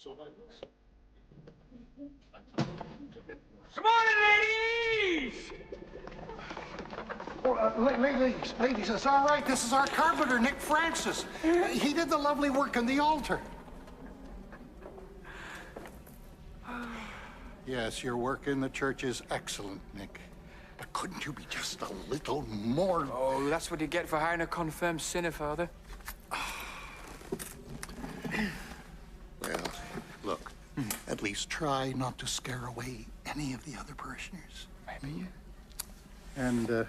Good morning, ladies! Ladies, it's all right. This is our carpenter, Nick Francis. He did the lovely work on the altar. Yes, your work in the church is excellent, Nick. But couldn't you be just a little more... Oh, that's what you get for hiring a confirmed sinner, Father. Well, look, at least try not to scare away any of the other parishioners. Maybe. And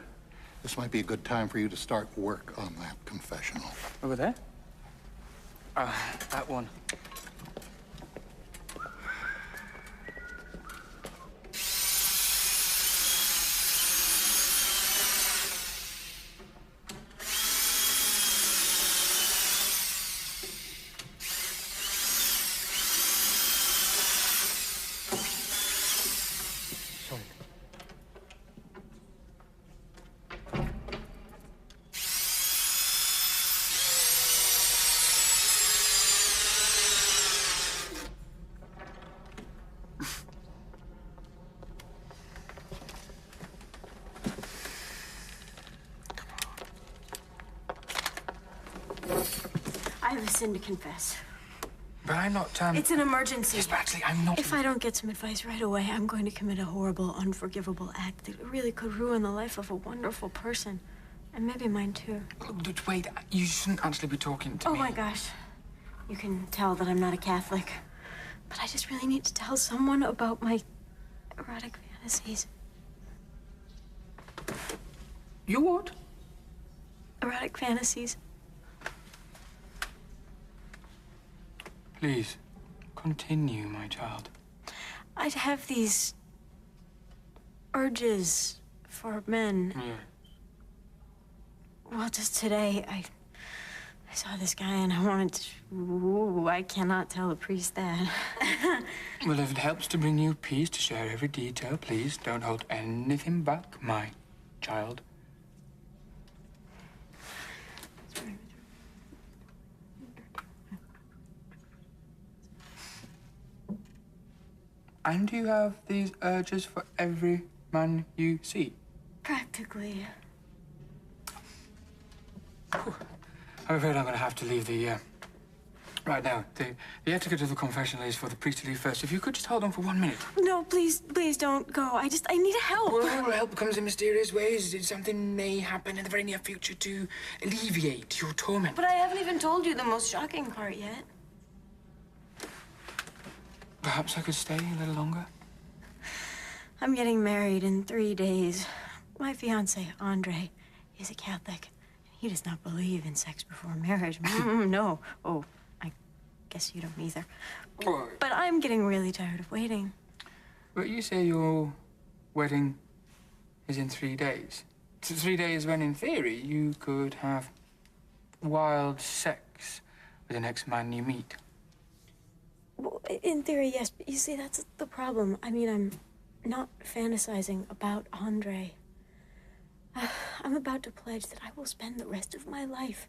this might be a good time for you to start work on that confessional. Over there? That one. I have a sin to confess. But I'm not, It's an emergency. Yes, but actually, I'm not... If I don't get some advice right away, I'm going to commit a horrible, unforgivable act that really could ruin the life of a wonderful person. And maybe mine, too. Look, wait, you shouldn't actually be talking to me. Oh, my gosh. You can tell that I'm not a Catholic. But I just really need to tell someone about my erotic fantasies. You what? Erotic fantasies. Please, continue, my child. I'd have these urges for men. Yeah. Well, just today, I saw this guy and I wanted to... Ooh, I cannot tell a priest that. Well, if it helps to bring you peace to share every detail, please don't hold anything back, my child. And do you have these urges for every man you see? Practically. I'm afraid I'm going to have to leave the, right now. The etiquette of the confessional is for the priest to leave first. If you could just hold on for 1 minute. No, please don't go. I need help. Well, help comes in mysterious ways. Something may happen in the very near future to alleviate your torment. But I haven't even told you the most shocking part yet. Perhaps I could stay a little longer? I'm getting married in 3 days. My fiancé, Andre, is a Catholic. He does not believe in sex before marriage. No. Oh, I guess you don't either. But I'm getting really tired of waiting. But you say your wedding is in 3 days. 3 days when, in theory, you could have wild sex with the next man you meet. Well, in theory, yes, but you see, that's the problem. I mean, I'm not fantasizing about Andre. I'm about to pledge that I will spend the rest of my life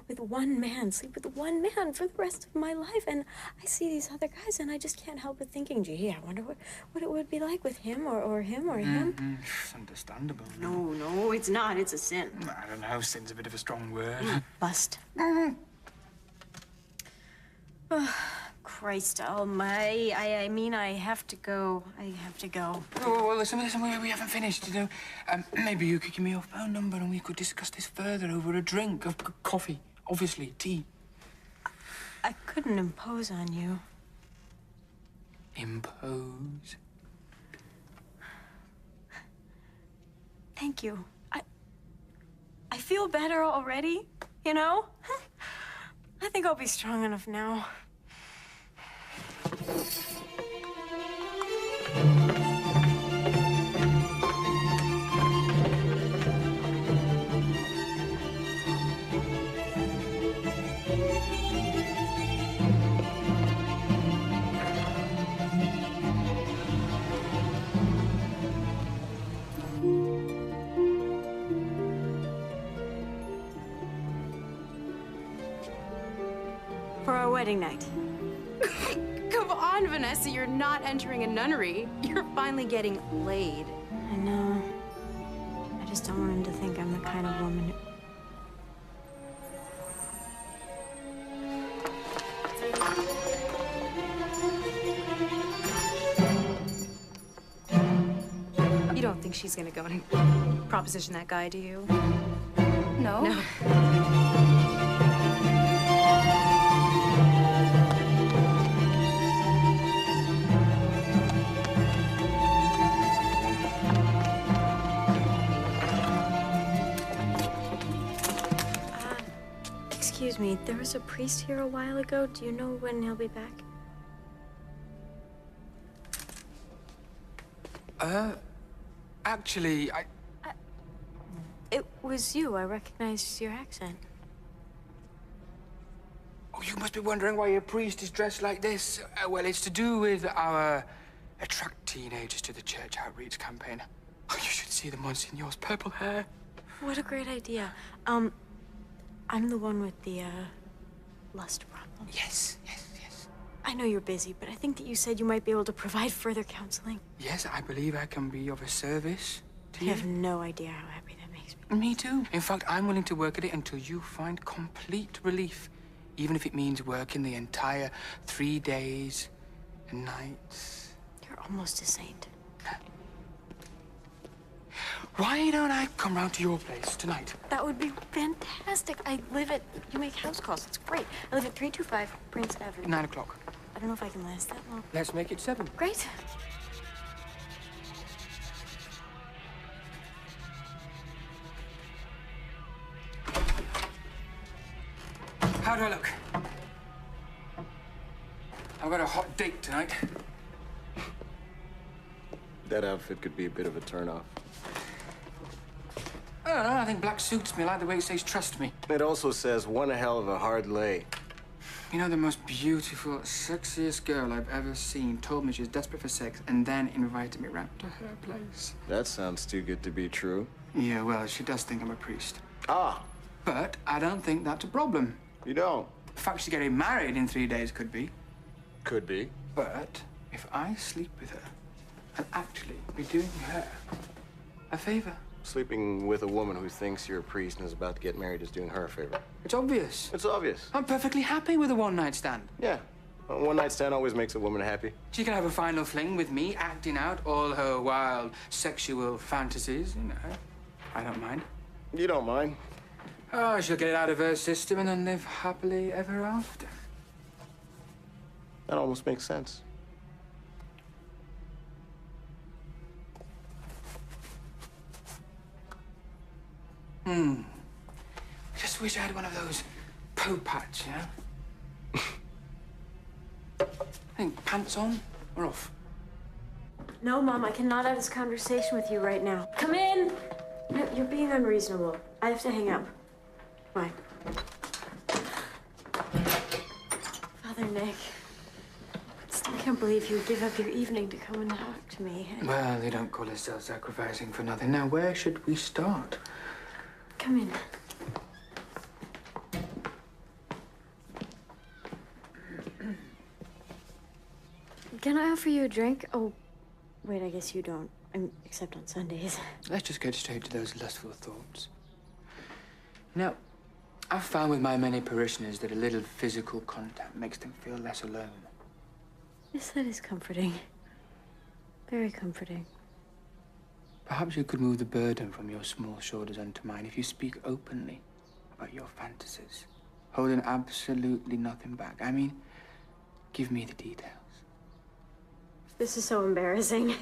with one man, sleep with one man for the rest of my life. And I see these other guys, and I just can't help but thinking, gee, I wonder what it would be like with him or him or him. It's understandable. No, it's not. It's a sin. I don't know. Sin's a bit of a strong word. Bust. Christ almighty. I mean, I have to go. I have to go. Oh, well, listen, we haven't finished, you know. Maybe you could give me your phone number and we could discuss this further over a drink of coffee, obviously, tea. I couldn't impose on you. Impose? Thank you. I feel better already, you know? I think I'll be strong enough now. For our wedding night. Come on, Vanessa. You're not entering a nunnery. You're finally getting laid. I know. I just don't want him to think I'm the kind of woman who... You don't think she's gonna go and proposition that guy, do you? No. No. Excuse me, there was a priest here a while ago. Do you know when he'll be back? Actually, It was you. I recognized your accent. Oh, you must be wondering why a priest is dressed like this. Well, it's to do with our Attract Teenagers to the Church outreach campaign. Oh, you should see the Monsignor's purple hair. What a great idea. I'm the one with the, lust problem. Yes. I know you're busy, but I think that you said you might be able to provide further counseling. Yes, I believe I can be of a service to You you. have no idea how happy that makes me. Me too. In fact, I'm willing to work at it until you find complete relief, even if it means working the entire 3 days and nights. You're almost a saint. Why don't I come round to your place tonight? That would be fantastic. I live at... You make house calls. It's great. I live at 325 Prince Avenue. 9 o'clock. I don't know if I can last that long. Let's make it 7. Great. How do I look? I've got a hot date tonight. That outfit could be a bit of a turnoff. I don't know. I think black suits me. I like the way it says trust me. It also says one hell of a hard lay. You know, the most beautiful, sexiest girl I've ever seen told me she was desperate for sex and then invited me round to her place. That sounds too good to be true. Yeah, well, she does think I'm a priest. Ah, But I don't think that's a problem. you don't. The fact she's getting married in 3 days could be. Could be. But if I sleep with her, I'll actually be doing her a favor. Sleeping with a woman who thinks you're a priest and is about to get married is doing her a favor. It's obvious. It's obvious. I'm perfectly happy with a one-night stand. Yeah. A one-night stand always makes a woman happy. She can have a final fling with me, acting out all her wild sexual fantasies, you know. I don't mind. You don't mind. Oh, she'll get it out of her system and then live happily ever after. That almost makes sense. I just wish I had one of those Pope hats, you know? I think pants on or off? No, Mom, I cannot have this conversation with you right now. Come in! No, you're being unreasonable. I have to hang up. Bye. Father Nick, I still can't believe you would give up your evening to come and talk to me. Well, they don't call it self-sacrificing for nothing. Now, where should we start? Come in. Can I offer you a drink? Oh, wait, I guess you don't. Except on Sundays. Let's just get straight to those lustful thoughts. Now, I've found with my many parishioners that a little physical contact makes them feel less alone. Yes, that is comforting. Very comforting. Perhaps you could move the burden from your small shoulders onto mine if you speak openly about your fantasies, holding absolutely nothing back. I mean, give me the details. This is so embarrassing.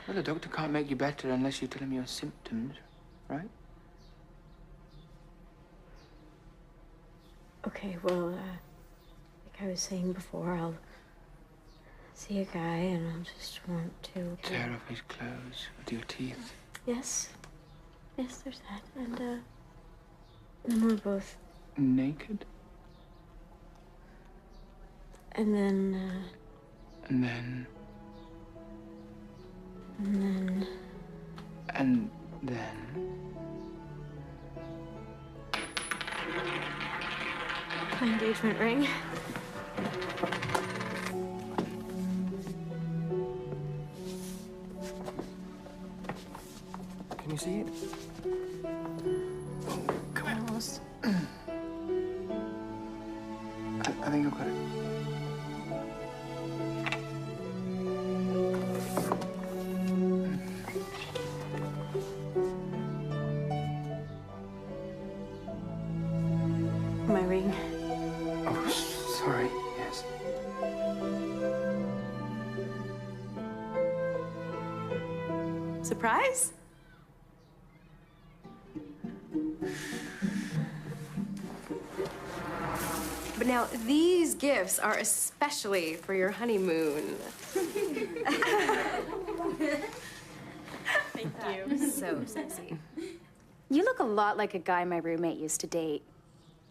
Well, the doctor can't make you better unless you tell him your symptoms, right? Okay, well, like I was saying before, I'll see a guy and I'll just want to... Tear off his clothes with your teeth. Yes. Yes, there's that. And then we're both... Naked? And then, And then... And then... And then... My engagement ring. Can you see it? Oh, come on. Almost. I think I've got it. My ring. Oh, sorry. Yes. Surprise? But now, these gifts are especially for your honeymoon. Thank you. So sexy. You look a lot like a guy my roommate used to date.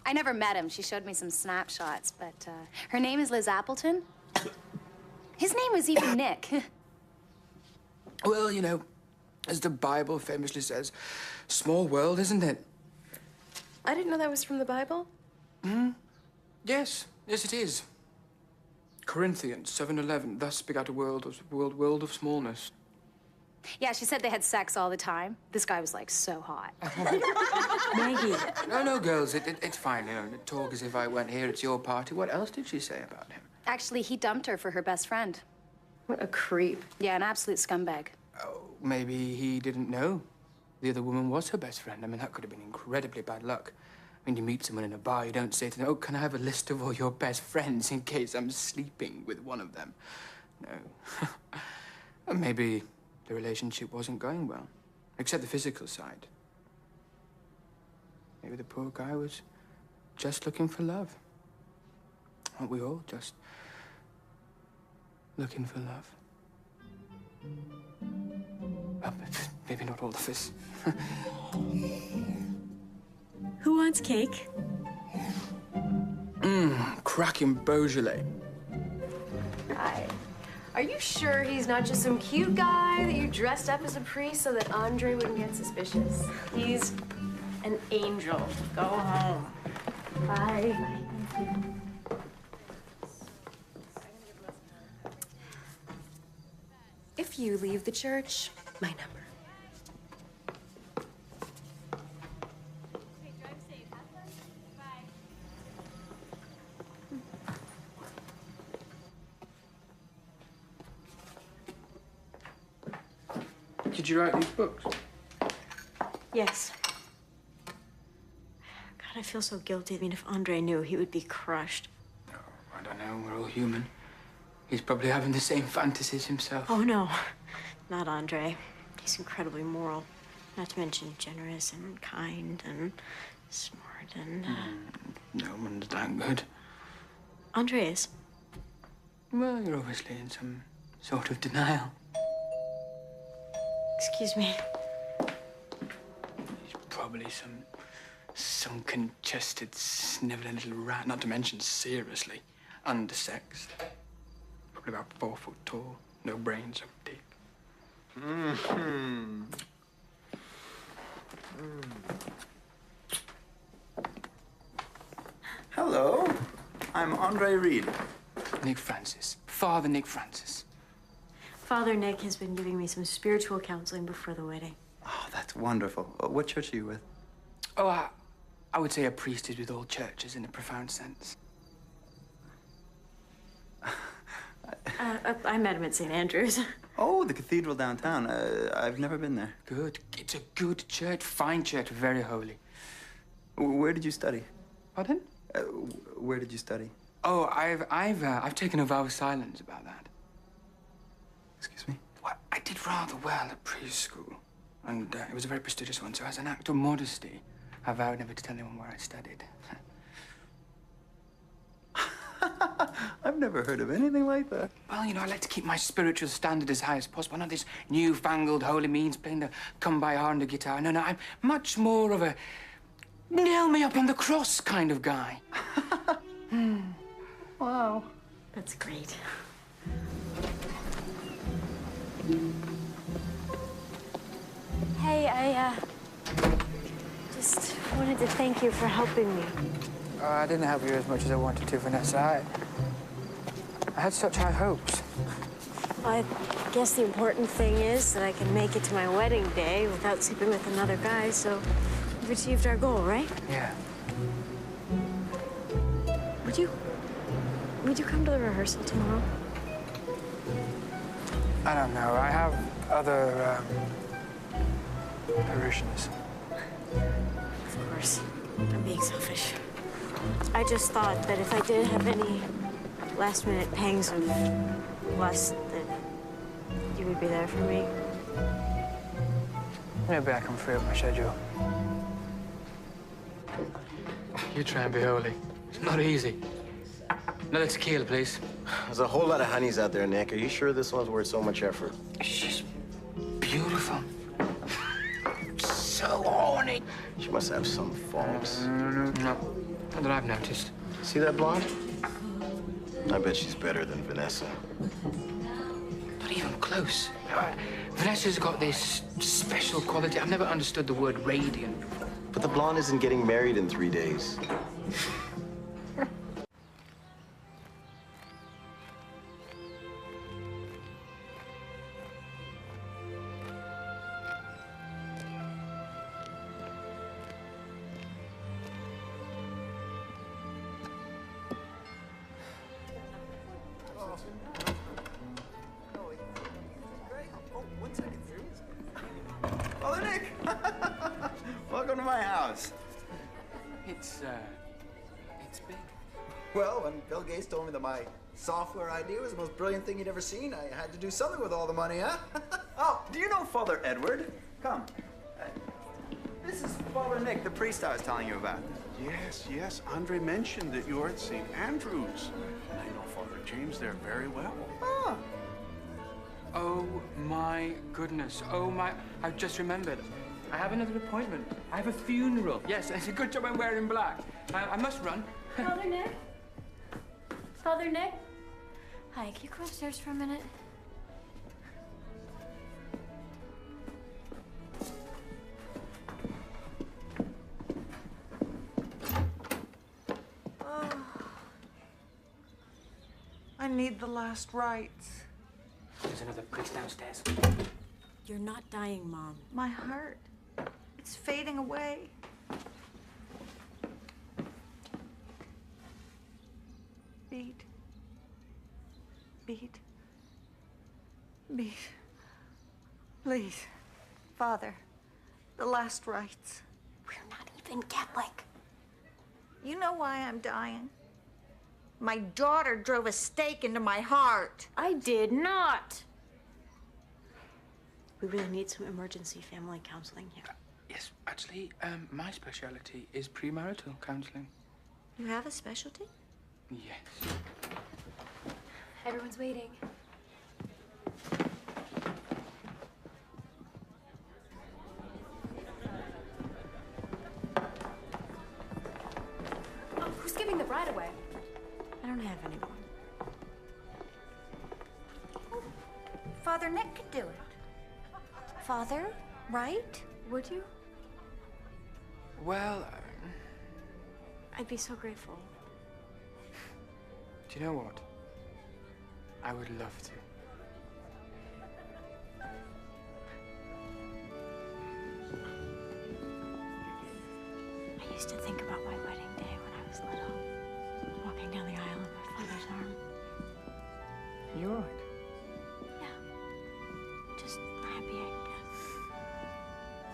I never met him. She showed me some snapshots, but her name is Liz Appleton. His name was even Nick. Well, you know, as the Bible famously says, small world, isn't it? I didn't know that was from the Bible. Yes, yes, it is. Corinthians 7:11. Thus begat a world of smallness. Yeah, she said they had sex all the time. This guy was, like, so hot. Maggie. No, girls, it's fine. You know, talk as if I weren't here. It's your party. What else did she say about him? Actually, he dumped her for her best friend. What a creep. Yeah, an absolute scumbag. Oh, maybe he didn't know the other woman was her best friend. I mean, that could have been incredibly bad luck. When you meet someone in a bar, you don't say to them, "Oh, can I have a list of all your best friends in case I'm sleeping with one of them?" No. And maybe the relationship wasn't going well, except the physical side. Maybe the poor guy was just looking for love. Aren't we all just looking for love? Well, maybe not all of us. Who wants cake? Cracking Beaujolais. Hi. Are you sure he's not just some cute guy that you dressed up as a priest so that Andre wouldn't get suspicious? He's an angel. Go home. Bye. If you leave the church, my number. Did you write these books? Yes. God, I feel so guilty. I mean, if Andre knew, he would be crushed. Oh, I don't know. We're all human. He's probably having the same fantasies himself. Oh, no. Not Andre. He's incredibly moral. Not to mention generous and kind and smart and... No one's that good. Andre is. Well, you're obviously in some sort of denial. Excuse me. He's probably some sunken, chested, sniveling little rat, not to mention seriously undersexed. Probably about 4 foot tall, no brains or dick. Hello, I'm Andre Reed. Nick Francis. Father Nick Francis. Father Nick has been giving me some spiritual counseling before the wedding. Oh, that's wonderful. What church are you with? Oh, I would say a priest is with all churches in a profound sense. I met him at St. Andrew's. Oh, the cathedral downtown. I've never been there. Good. It's a good church, fine church, very holy. Where did you study? Pardon? Where did you study? Oh, I've taken a vow of silence about that. Excuse me? Well, I did rather well at preschool, and it was a very prestigious one. So, as an act of modesty, I vowed never to tell anyone where I studied. I've never heard of anything like that. Well, you know, I like to keep my spiritual standard as high as possible. Not this newfangled holy means playing the come-by-heart on the guitar. No, I'm much more of a nail me up on the cross kind of guy. Wow. That's great. Hey, I just wanted to thank you for helping me. I didn't help you as much as I wanted to, Vanessa. I had such high hopes. I guess the important thing is that I can make it to my wedding day without sleeping with another guy, so we've achieved our goal, right? Yeah. Would you come to the rehearsal tomorrow? I don't know. I have other parishioners. Of course. I'm being selfish. I just thought that if I did have any last-minute pangs of lust, that you would be there for me. Maybe I can free up my schedule. You try and be holy. It's not easy. Another tequila, please. There's a whole lot of honeys out there, Nick. Are you sure this one's worth so much effort? She's beautiful. So horny. She must have some faults. No, not that I've noticed. See that blonde? I bet she's better than Vanessa. Not even close. Vanessa's got this special quality. I've never understood the word radiant before. But the blonde isn't getting married in 3 days. Father Nick! Welcome to my house. It's big. Well, when Bill Gates told me that my software idea was the most brilliant thing he'd ever seen, I had to do something with all the money, huh? Oh, do you know Father Edward? Come. This is Father Nick, the priest I was telling you about. Yes, yes. Andre mentioned that you're at St. Andrews. And I know Father James there very well. Ah. Oh my goodness. Oh my. I've just remembered. I have another appointment. I have a funeral. Yes, it's a good job I'm wearing black. I must run. Father Nick? Father Nick? Hi, can you come upstairs for a minute? I need the last rites. There's another priest downstairs. You're not dying, Mom. My heart, it's fading away. Beat. Beat. Beat. Please, Father, the last rites. We're not even Catholic. You know why I'm dying? My daughter drove a stake into my heart. I did not. We really need some emergency family counseling here. Yes, actually, my specialty is premarital counseling. You have a specialty? Yes. Everyone's waiting. Oh, who's giving the bride away? I don't have anyone. Father Nick could do it. Father, right? Would you? Well, I'd be so grateful. do you know what? I would love to. I used to think about my wedding day when I was little, walking down the aisle in my father's arm. You all right? Yeah. Just happy, I guess.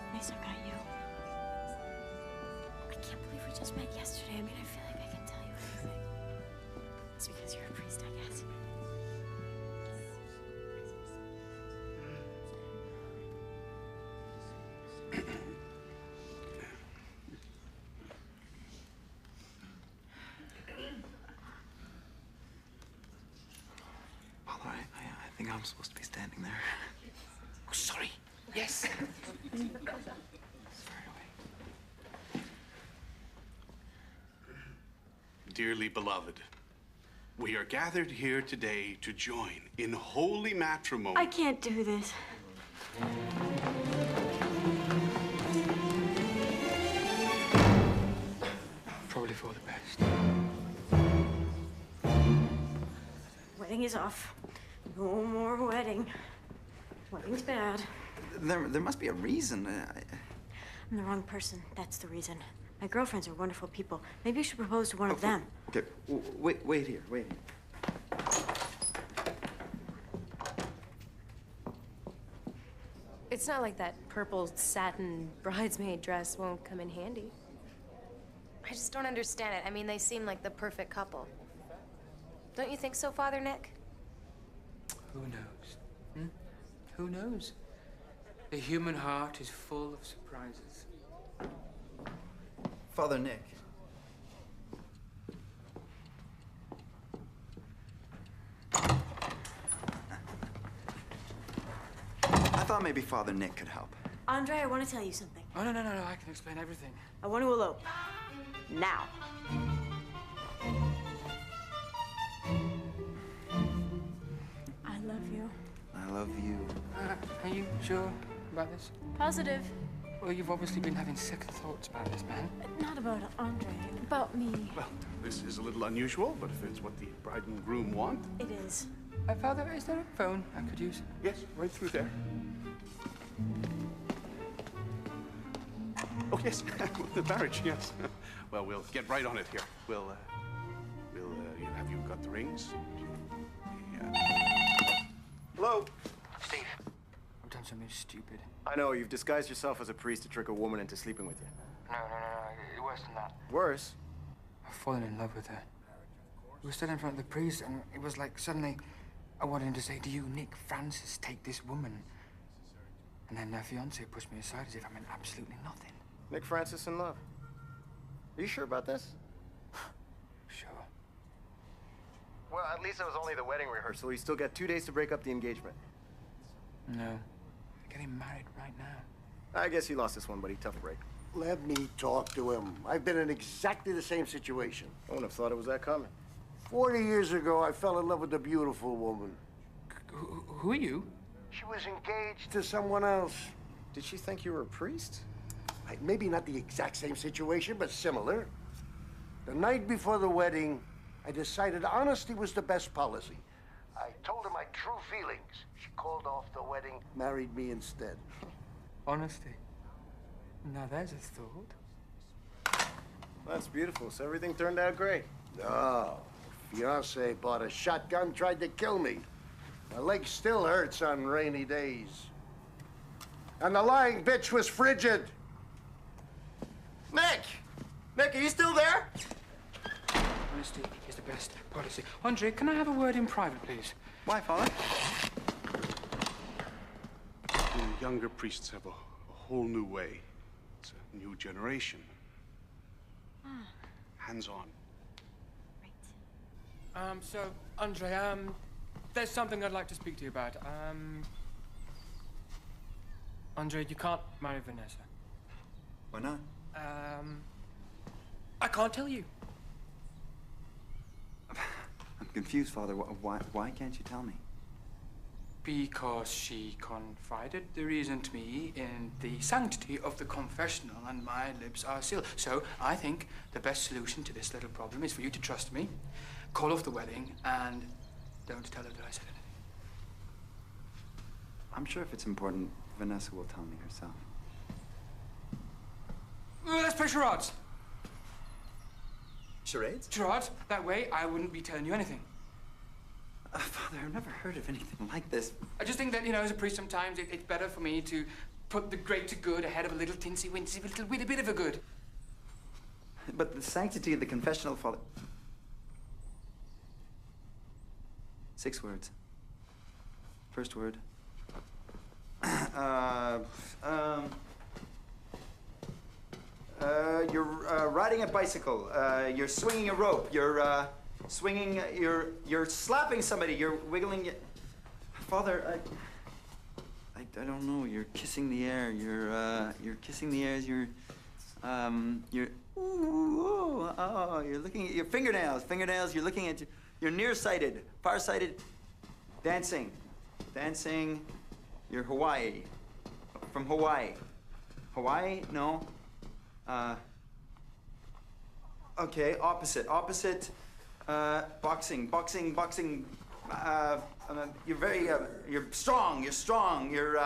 At least I got you. I can't believe we just met yesterday. I mean, I feel like I can tell you everything. It's because you're a priest, I guess. Father, I think I'm supposed to be standing there. Oh, sorry. Yes. Dearly beloved, we are gathered here today to join in holy matrimony. I can't do this. Probably for the best. Wedding is off. No more wedding. Wedding's bad. There must be a reason. I'm the wrong person. That's the reason. My girlfriends are wonderful people. Maybe you should propose to one of them. Okay, wait here, wait here. It's not like that purple satin bridesmaid dress won't come in handy. I just don't understand it. I mean, they seem like the perfect couple. Don't you think so, Father Nick? Who knows? Hmm? Who knows? The human heart is full of surprises. Father Nick. I thought maybe Father Nick could help. Andre, I want to tell you something. Oh, no, I can explain everything. I want to elope. Now. I love you. I love you. Are you sure about this? Positive. Well, you've obviously been having second thoughts about this, man. Not about Andre. About me. Well, this is a little unusual, but if it's what the bride and groom want. It is. Father, is there a phone I could use? Yes, right through there. Oh, yes, the marriage, yes. Well, we'll get right on it here. Have you got the rings? Yeah. Hello? Steve. I've done something stupid. I know, you've disguised yourself as a priest to trick a woman into sleeping with you. No. Worse than that. Worse? I've fallen in love with her. We were stood in front of the priest, and it was like suddenly I wanted him to say, "Do you, Nick Francis, take this woman?" And then their fiance pushed me aside as if I meant absolutely nothing. Nick Francis in love. Are you sure about this? Sure. Well, at least it was only the wedding rehearsal. You still got 2 days to break up the engagement. No. We're getting married right now. I guess you lost this one, buddy. Tough break. Let me talk to him. I've been in exactly the same situation. I wouldn't have thought it was that common. 40 years ago, I fell in love with a beautiful woman. Who are you? She was engaged to someone else. Did she think you were a priest? Maybe not the exact same situation, but similar. The night before the wedding, I decided honesty was the best policy. I told her my true feelings. She called off the wedding, married me instead. Honesty. Now there's a thought. That's beautiful. So everything turned out great. No. Fiance bought a shotgun, tried to kill me. My leg still hurts on rainy days. And the lying bitch was frigid. Nick! Nick, are you still there? Honesty is the best policy. Andre, can I have a word in private, please? Why, Father? The younger priests have a whole new way. It's a new generation. Hands-on. So, Andre, there's something I'd like to speak to you about. Andre, you can't marry Vanessa. Why not? I can't tell you. I'm confused, Father. Why can't you tell me? Because she confided the reason to me in the sanctity of the confessional, and my lips are sealed. So I think the best solution to this little problem is for you to trust me, call off the wedding, and don't tell her that I said anything. I'm sure if it's important, Vanessa will tell me herself. Let's play charades. Charades? Charades. That way, I wouldn't be telling you anything. Father, I've never heard of anything like this. I just think that, you know, as a priest, sometimes it's better for me to put the greater good ahead of a little tinsy-wincy, little bit of a good. But the sanctity of the confessional, Father... 6 words. First word. You're riding a bicycle. You're swinging a rope. You're swinging. You're slapping somebody. You're wiggling. Father, I don't know. You're kissing the air. You're kissing the air as you're you're looking at your fingernails. Fingernails. You're looking at. You're nearsighted, farsighted. Dancing. You're Hawaii. From Hawaii. Hawaii? No. Okay, opposite. Boxing. You're very, you're strong. You're strong. You're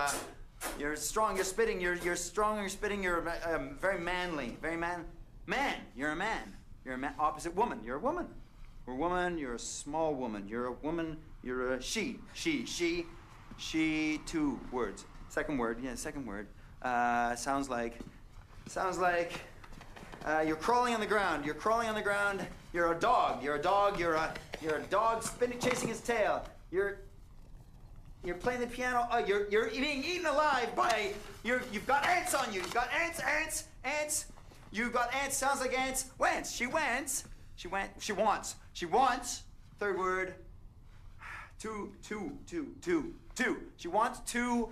strong. You're spitting. You're strong. You're spitting. You're very manly. Very man. You're a man. You're a man. Opposite woman. You're a woman. We're a woman. You're a small woman. You're a woman. You're a she. She. 2 words. Second word. Yeah, second word. Sounds like. You're crawling on the ground. You're crawling on the ground. You're a dog. You're a dog. You're a dog chasing his tail. You're playing the piano. You're being eaten alive by. You've got ants on you. You've got ants. You've got ants. Sounds like ants. Wants. She wants. She wants. Third word. Two. She wants two.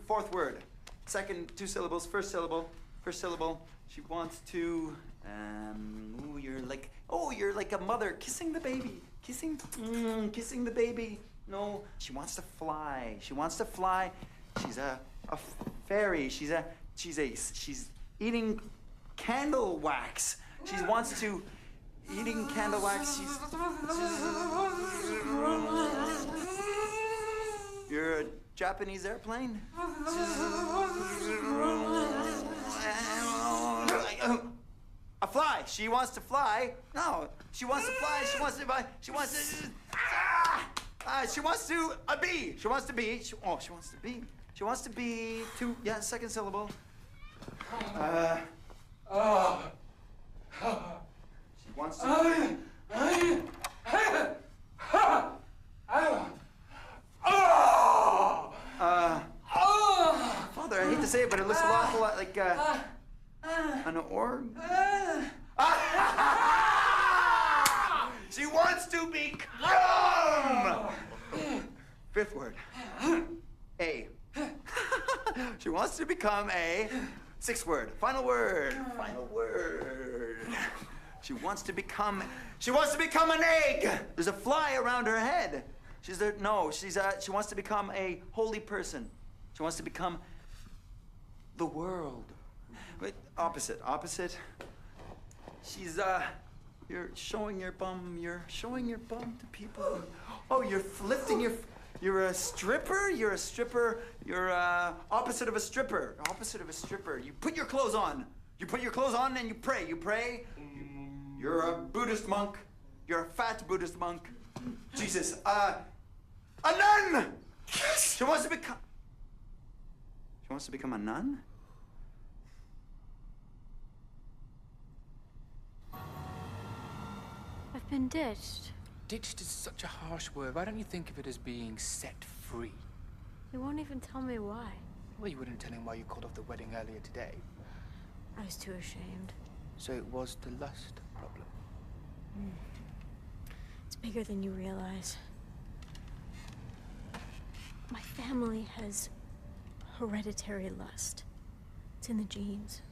Fourth word. Second 2 syllables. First syllable. She wants to. You're like a mother kissing the baby. Kissing the baby. No, she wants to fly. She's a fairy. She's eating candle wax. She wants to eating candle wax. You're a Japanese airplane. A fly. She wants to fly. No, she wants to fly. She wants to. A bee. She wants to be. She wants to be. 2. Yeah, second syllable. She wants to. Father, I hate to say it, but it looks a lot like an org. She wants to become. 5th word. A. She wants to become a. 6th word. Final word. She wants to become an egg. There's a fly around her head. She wants to become a holy person. She wants to become the world. Wait, opposite. You're showing your bum to people. Oh, you're lifting you're a stripper? You're opposite of a stripper. You put your clothes on. And you pray. You're a Buddhist monk. You're a fat Buddhist monk. Jesus. A nun! She wants to become a nun? I've been ditched. Ditched is such a harsh word. Why don't you think of it as being set free? You won't even tell me why. Well, you wouldn't tell him why you called off the wedding earlier today. I was too ashamed. So it was the lust problem. It's bigger than you realize. My family has hereditary lust. It's in the genes.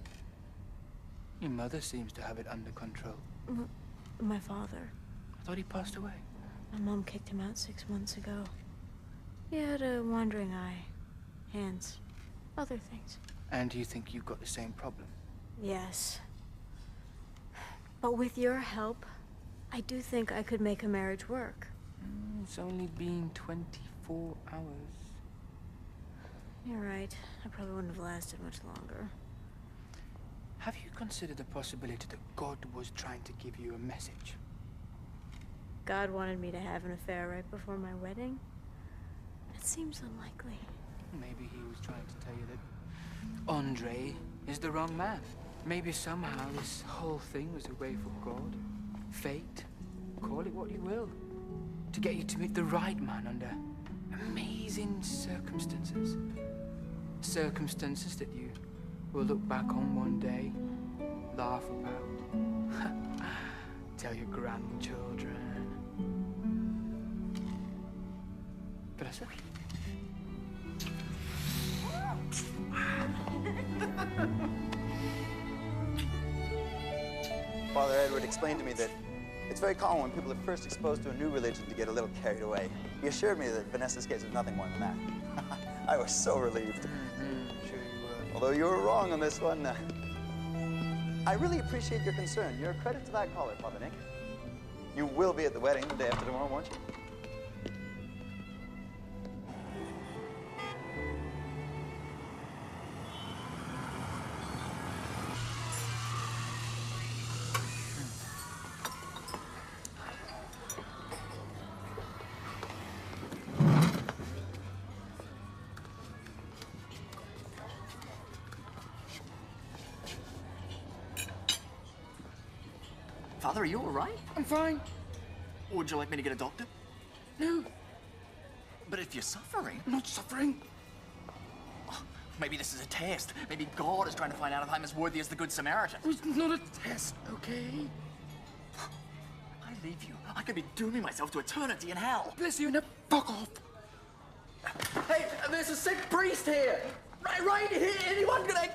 Your mother seems to have it under control. My father. I thought he passed away. My mom kicked him out 6 months ago. He had a wandering eye, hands, other things. And do you think you've got the same problem? Yes. But with your help, I do think I could make a marriage work. It's only been 24 hours. You're right. I probably wouldn't have lasted much longer. Have you considered the possibility that God was trying to give you a message? God wanted me to have an affair right before my wedding? That seems unlikely. Maybe he was trying to tell you that Andre is the wrong man. Maybe somehow this whole thing was a way for God, fate, call it what you will, to get you to meet the right man under amazing circumstances. Circumstances that you will look back on one day, laugh about, tell your grandchildren. Vanessa? Father Edward explained to me that it's very common when people are first exposed to a new religion to get a little carried away. He assured me that Vanessa's case was nothing more than that. I was so relieved. Sure you were. Although you were wrong on this one. I really appreciate your concern. You're a credit to that caller, Father Nick. You will be at the wedding the day after tomorrow, won't you? Father, are you all right? I'm fine. Would you like me to get a doctor? No, But if you're suffering, I'm not suffering. maybe this is a test. Maybe God is trying to find out if I'm as worthy as the Good Samaritan. It's not a test, okay? I leave you. I could be dooming myself to eternity in hell. Bless you, now fuck off. Hey, there's a sick priest here. Right here. Anyone gonna...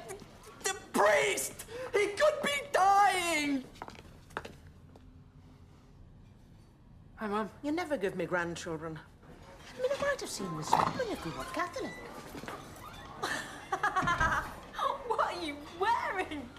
The priest! He could be dying! Hi, Mum. You never give me grandchildren. I mean, I might have seen this woman if we were Catholic. What are you wearing?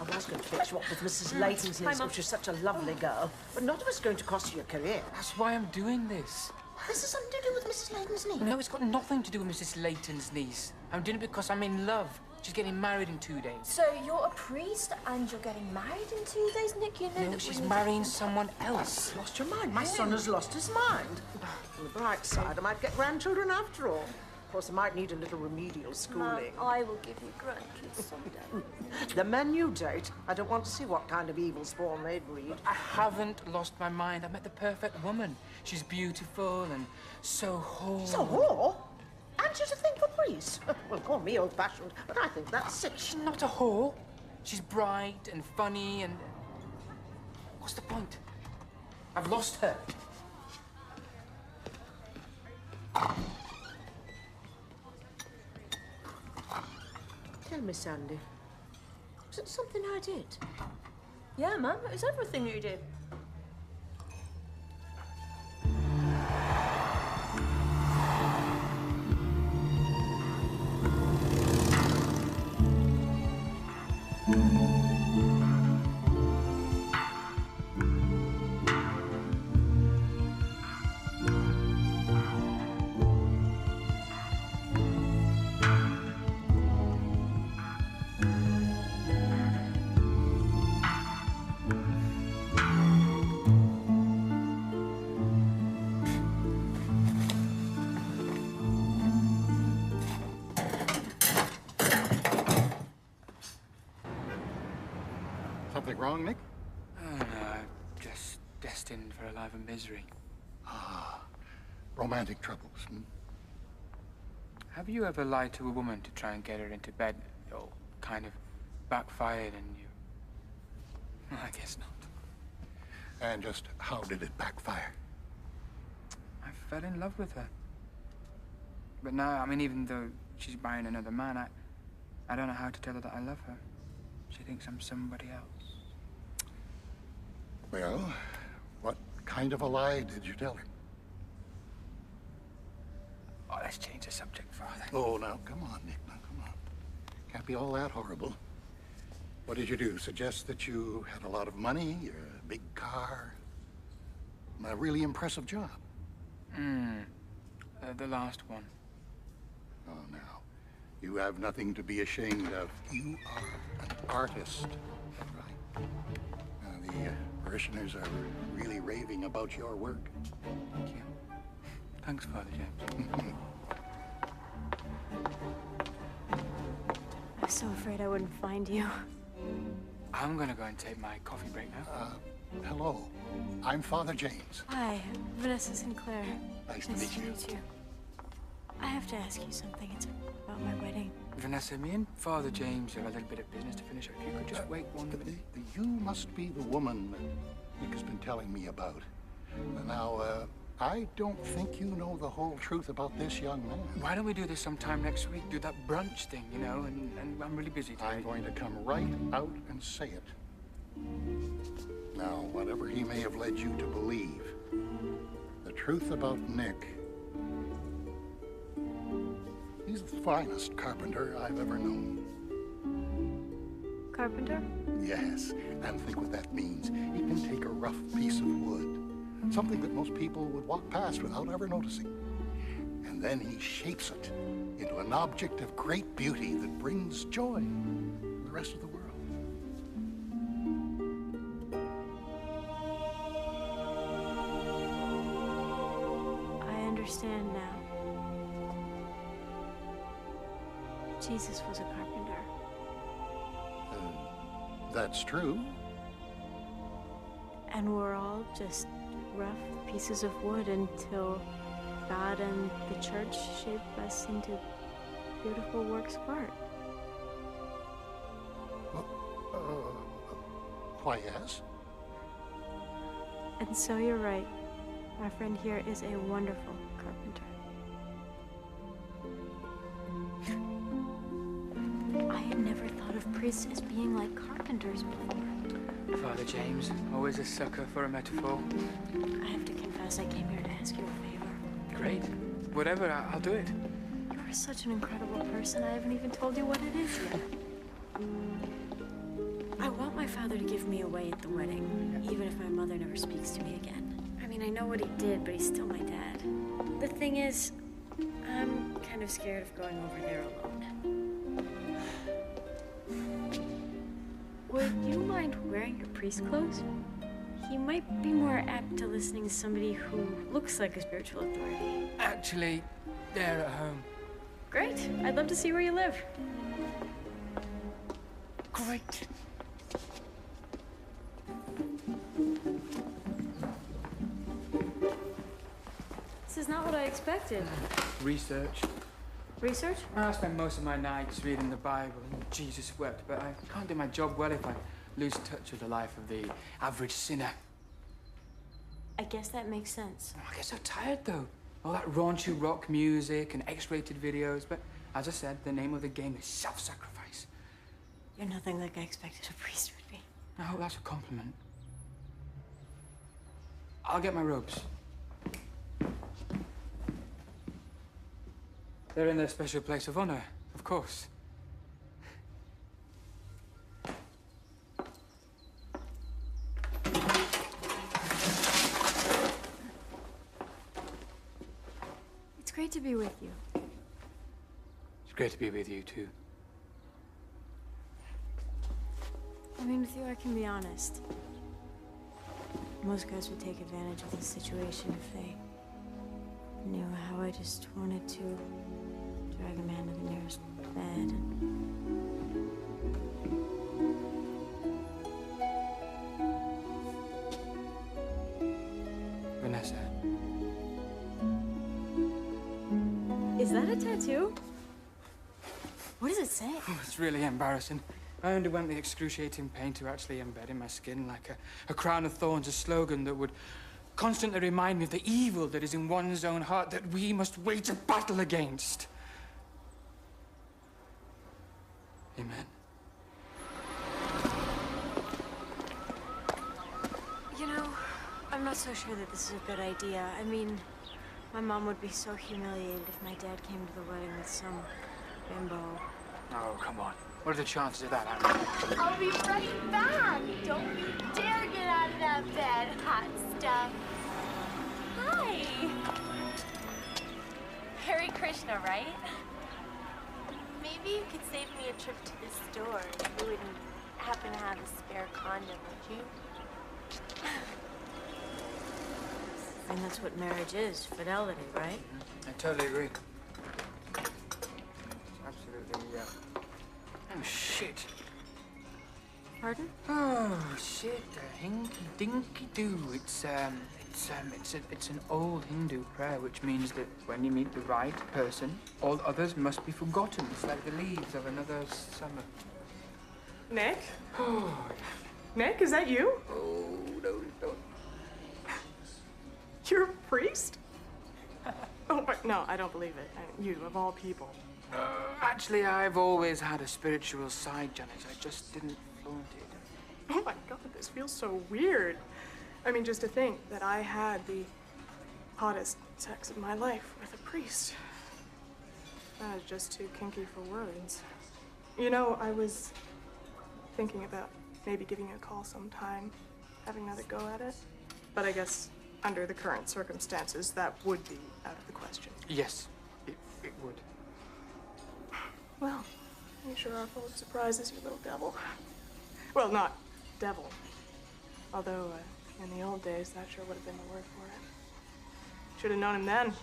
I was going to fix you up with Mrs. Layton's niece, which is such a lovely girl, but none of it's going to cost you your career. That's why I'm doing this. This has something to do with Mrs. Layton's niece. No, it's got nothing to do with Mrs. Layton's niece. I'm doing it because I'm in love. She's getting married in 2 days. So you're a priest and you're getting married in 2 days, Nick? You know No, that she's we need marrying someone else. Lost your mind. My son has lost his mind. On the bright side, I might get grandchildren after all. Of course, I might need a little remedial Mum, schooling. I will give you grandkids someday. The men you date, I don't want to see what kind of evil spawn they breed. I haven't lost my mind. I met the perfect woman. She's beautiful and so whole. So, whore? And she's a thing for priests. Well, call me old-fashioned, but I think that's sick. She's not a whore. She's bright and funny and... What's the point? I've lost her. Tell me, Sandy, was it something I did? Yeah, Mum, it was everything you did. Something wrong, Nick? Oh, no, I'm just destined for a life of misery. Romantic troubles. Have you ever lied to a woman to try and get her into bed? Or kind of backfired and you... Well, I guess not. And just how did it backfire? I fell in love with her. But now, I mean, even though she's marrying another man, I don't know how to tell her that I love her. She thinks I'm somebody else. Well, what kind of a lie did you tell her? Oh, let's change the subject, Father. Oh, now, come on, Nick, now, come on. Can't be all that horrible. What did you do? Suggest that you had a lot of money, a big car, a really impressive job? The last one. Oh, now, you have nothing to be ashamed of. You are an artist, right? The parishioners are really raving about your work. Thank you. Thanks, Father James. I was so afraid I wouldn't find you. I'm gonna go and take my coffee break now. Hello, I'm Father James. Hi, Vanessa Sinclair. Nice to meet you. I have to ask you something. It's about my wedding. Vanessa, me and Father James have a little bit of business to finish up. If you could just wait 1 minute. You must be the woman that Nick has been telling me about. Now, I don't think you know the whole truth about this young man. Why don't we do this sometime next week? Do that brunch thing, you know, and I'm really busy today. I'm going to come right out and say it. Now, whatever he may have led you to believe, the truth about Nick, he's the finest carpenter I've ever known. Carpenter? Yes, and think what that means. He can take a rough piece of wood, something that most people would walk past without ever noticing, and then he shapes it into an object of great beauty that brings joy to the rest of the world. I understand now. Jesus was a carpenter. That's true. And we're all just rough pieces of wood until God and the church shape us into beautiful works of art. Why, yes? And so you're right. Our friend here is a wonderful carpenter. I had never thought of priests as being like carpenters before. Father James, always a sucker for a metaphor. I have to confess, I came here to ask you a favor. Great. Whatever, I'll do it. You're such an incredible person, I haven't even told you what it is yet. I want my father to give me away at the wedding, even if my mother never speaks to me again. I mean, I know what he did, but he's still my dad. The thing is, I'm kind of scared of going over there alone. Would you mind wearing your priest clothes? He might be more apt to listening to somebody who looks like a spiritual authority. Actually, they're at home. Great. I'd love to see where you live. Great. This is not what I expected. Research. Research? I spend most of my nights reading the Bible and Jesus wept, but I can't do my job well if I lose touch with the life of the average sinner. I guess that makes sense. Oh, I get so tired, though. All that raunchy rock music and X-rated videos, but as I said, the name of the game is self-sacrifice. You're nothing like I expected a priest would be. I hope that's a compliment. I'll get my robes. They're in their special place of honor, of course. It's great to be with you. It's great to be with you, too. I mean, with you, I can be honest. Most guys would take advantage of this situation if they knew how I just wanted to drag a man to the nearest bed. Vanessa. Is that a tattoo? What does it say? Oh, it's really embarrassing. I underwent the excruciating pain to actually embed in my skin like a crown of thorns, a slogan that would constantly remind me of the evil that is in one's own heart that we must wage a battle against. Amen. You know, I'm not so sure that this is a good idea. I mean, my mom would be so humiliated if my dad came to the wedding with some bimbo. Oh, come on. What are the chances of that happening? I'll be right back. Don't you dare get out of that bed, hot stuff. Hi. Hare Krishna, right? Maybe you could save me a trip to the store. You wouldn't happen to have a spare condom, would you? And that's what marriage is, fidelity, right? I totally agree. Absolutely, yeah. Oh, shit. Pardon? Oh, shit. Hinky-dinky-doo. It's an old Hindu prayer, which means that when you meet the right person, all others must be forgotten. It's like the leaves of another summer. Nick? Nick, is that you? Oh, no, don't. You're a priest? Oh, but no, I don't believe it. You, of all people. Actually, I've always had a spiritual side, Janet. I just didn't flaunt it. Oh my God, this feels so weird. I mean, just to think that I had the hottest sex of my life with a priest. That is just too kinky for words. You know, I was thinking about maybe giving you a call sometime, having another go at it. But I guess under the current circumstances, that would be out of the question. Yes, it would. Well, you sure are full of surprises, you little devil. Well, not devil. Although, in the old days, that sure would have been the word for it. Should have known him then.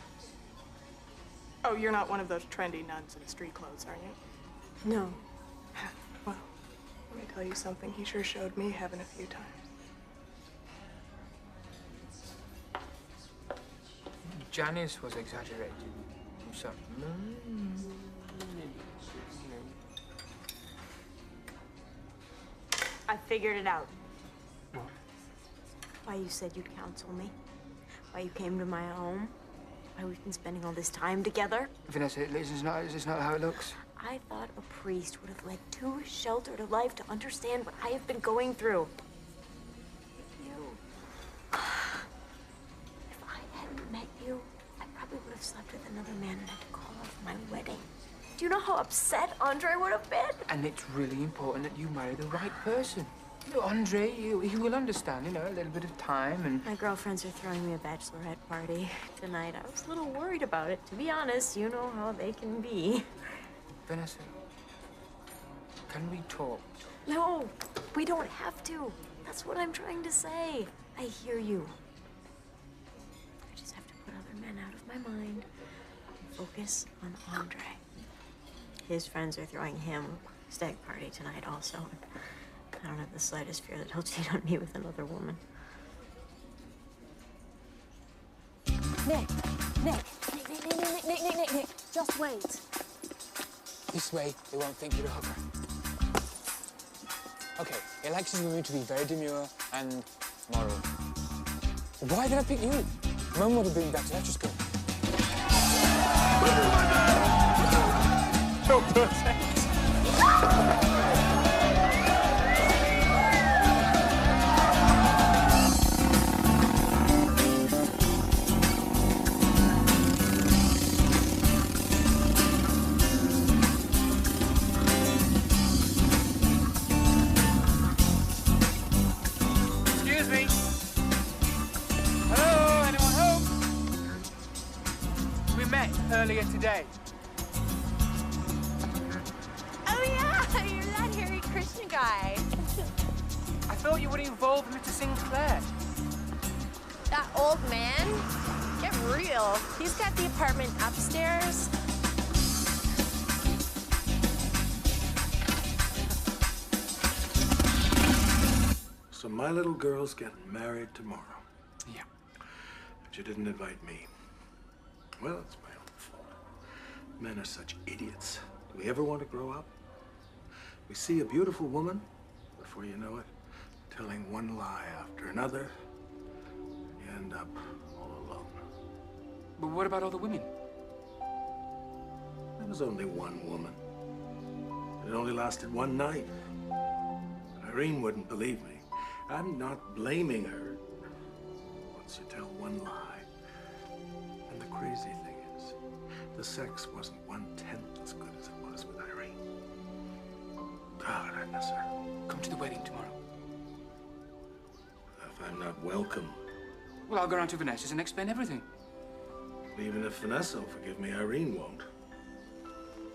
Oh, you're not one of those trendy nuns in street clothes, are you? No. Well, let me tell you something. He sure showed me heaven a few times. Janice was exaggerating. So, I figured it out. What? Why you said you'd counsel me. Why you came to my home. Why we've been spending all this time together. Vanessa, this is not how it looks. I thought a priest would have led too sheltered a life to understand what I have been going through. You. If I hadn't met you, I probably would have slept with another man and had to call off my wedding. Do you know how upset Andre would have been? And it's really important that you marry the right person. You know, Andre, he will understand, you know, a little bit of time and... My girlfriends are throwing me a bachelorette party tonight. I was a little worried about it. To be honest, you know how they can be. Vanessa, can we talk? No, we don't have to. That's what I'm trying to say. I hear you. I just have to put other men out of my mind and focus on Andre. His friends are throwing him a stag party tonight also. I don't have the slightest fear that he'll cheat on me with another woman. Nick, just wait. This way, they won't think you're a hooker. Okay, he likes his women to be very demure and moral. Why did I pick you? Mum would have been back to lecture school. So perfect. Excuse me. Hello, anyone home? We met earlier today. Oh yeah, you're that Harry Krishna guy. I thought you were involved with Mr. Sinclair. That old man? Get real. He's got the apartment upstairs. So my little girl's getting married tomorrow. Yeah. But you didn't invite me. Well, it's my own fault. Men are such idiots. Do we ever want to grow up? We see a beautiful woman, before you know it, telling one lie after another. You end up all alone. But what about all the women? There was only one woman. It only lasted one night. Irene wouldn't believe me. I'm not blaming her. Once you tell one lie. And the crazy thing is, the sex wasn't 1/10 as good as it was with Irene. God, I miss her. Come to the wedding tomorrow. If I'm not welcome, Well, I'll go round to Vanessa's and explain everything. even if Vanessa will forgive me, Irene won't.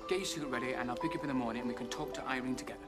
Get your suit ready and I'll pick you up in the morning and we can talk to Irene together.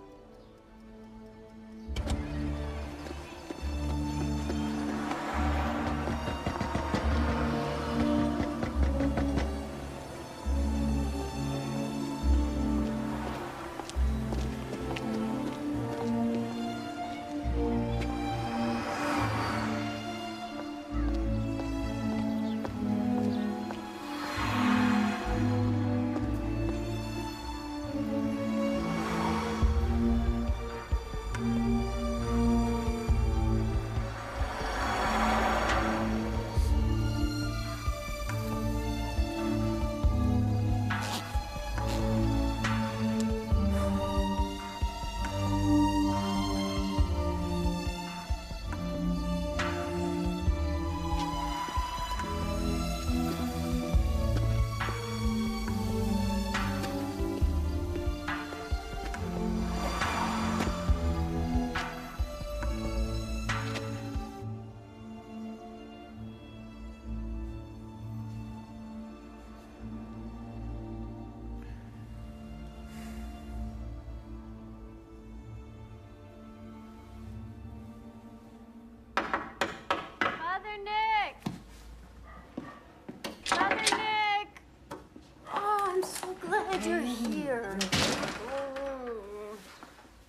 glad you're here.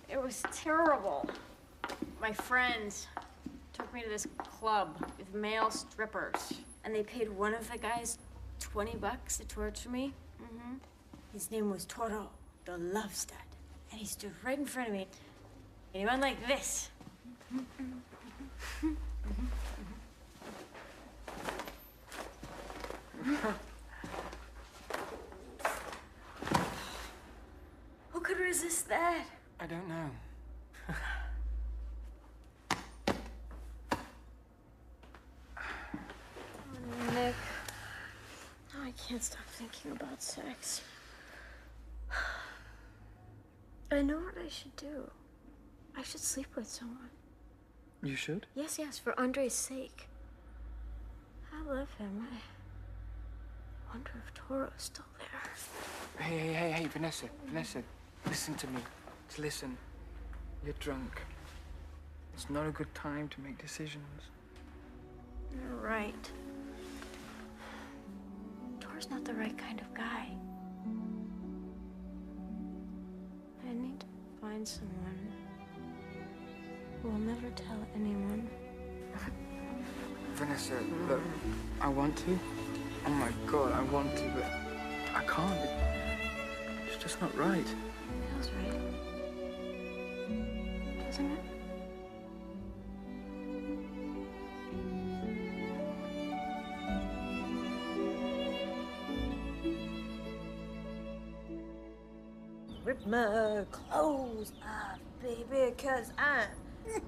It was terrible. My friends took me to this club with male strippers. and they paid one of the guys $20 to torture me. His name was Toro, the love stud. And he stood right in front of me, and he went like this. Who could resist that? I don't know. Oh, Nick. Oh, I can't stop thinking about sex. I know what I should do. I should sleep with someone. You should? Yes, for Andre's sake. I love him. I wonder if Toro's still there. Hey, Vanessa. Listen to me. Just listen. You're drunk. It's not a good time to make decisions. You're right. Toro's not the right kind of guy. I need to find someone who will never tell anyone. Vanessa, look, I want to. Oh my God, I want to, but I can't. It's just not right. It feels right. Doesn't it? Rip my clothes off, baby, 'cause I'm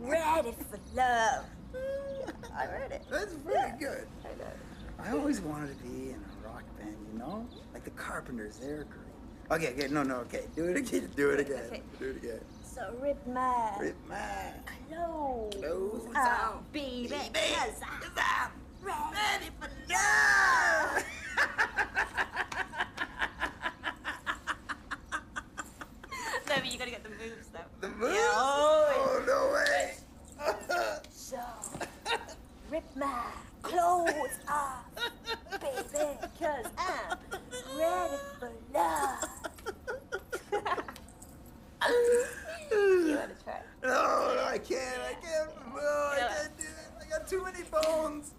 ready for love. I read it. That's pretty good. I always wanted to be in a rock band, you know? Like the Carpenters, they're great. Okay, no, okay. Do it again. Okay. Do it again. So rip my clothes off, baby, 'cause I'm ready for love. No, but you gotta get the moves, though. The moves? Yeah, oh, no way. So, rip my clothes off, baby, 'cause I'm ready for love. You wanna try? No, I can't. No, I can't do it. I got too many bones.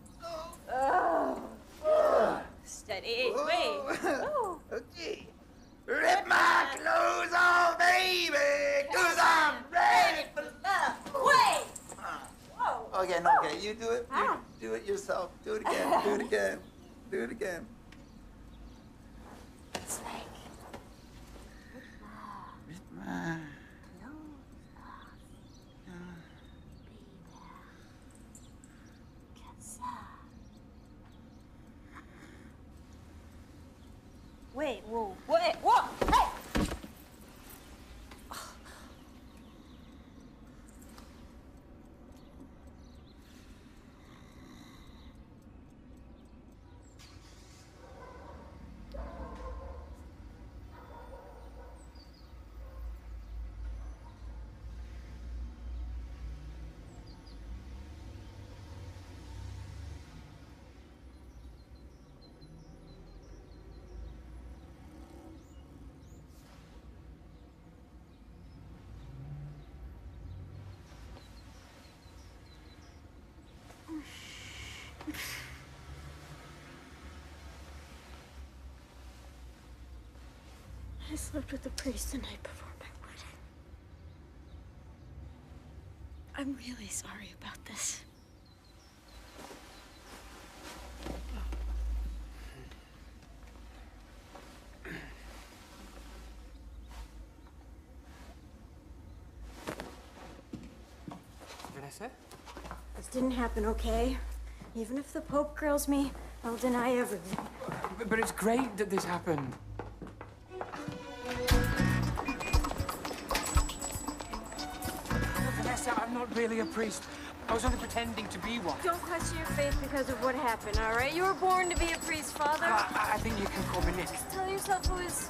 Steady. Wait. Oh. Okay. Rip my clothes off, baby, 'cause I'm ready for love. Wait. Whoa. Okay, you do it. How? You do it yourself. Do it again. Do it again. It's like Rip my clothes off, baby, 'cause Wait, whoa, hey! I slept with the priest the night before my wedding. I'm really sorry about this. Vanessa? This didn't happen, okay? Even if the Pope grills me, I'll deny everything. But it's great that this happened. Vanessa, I'm not really a priest. I was only pretending to be one. Don't question your faith because of what happened, all right? You were born to be a priest, Father. I think you can call me Nick. Tell yourself it was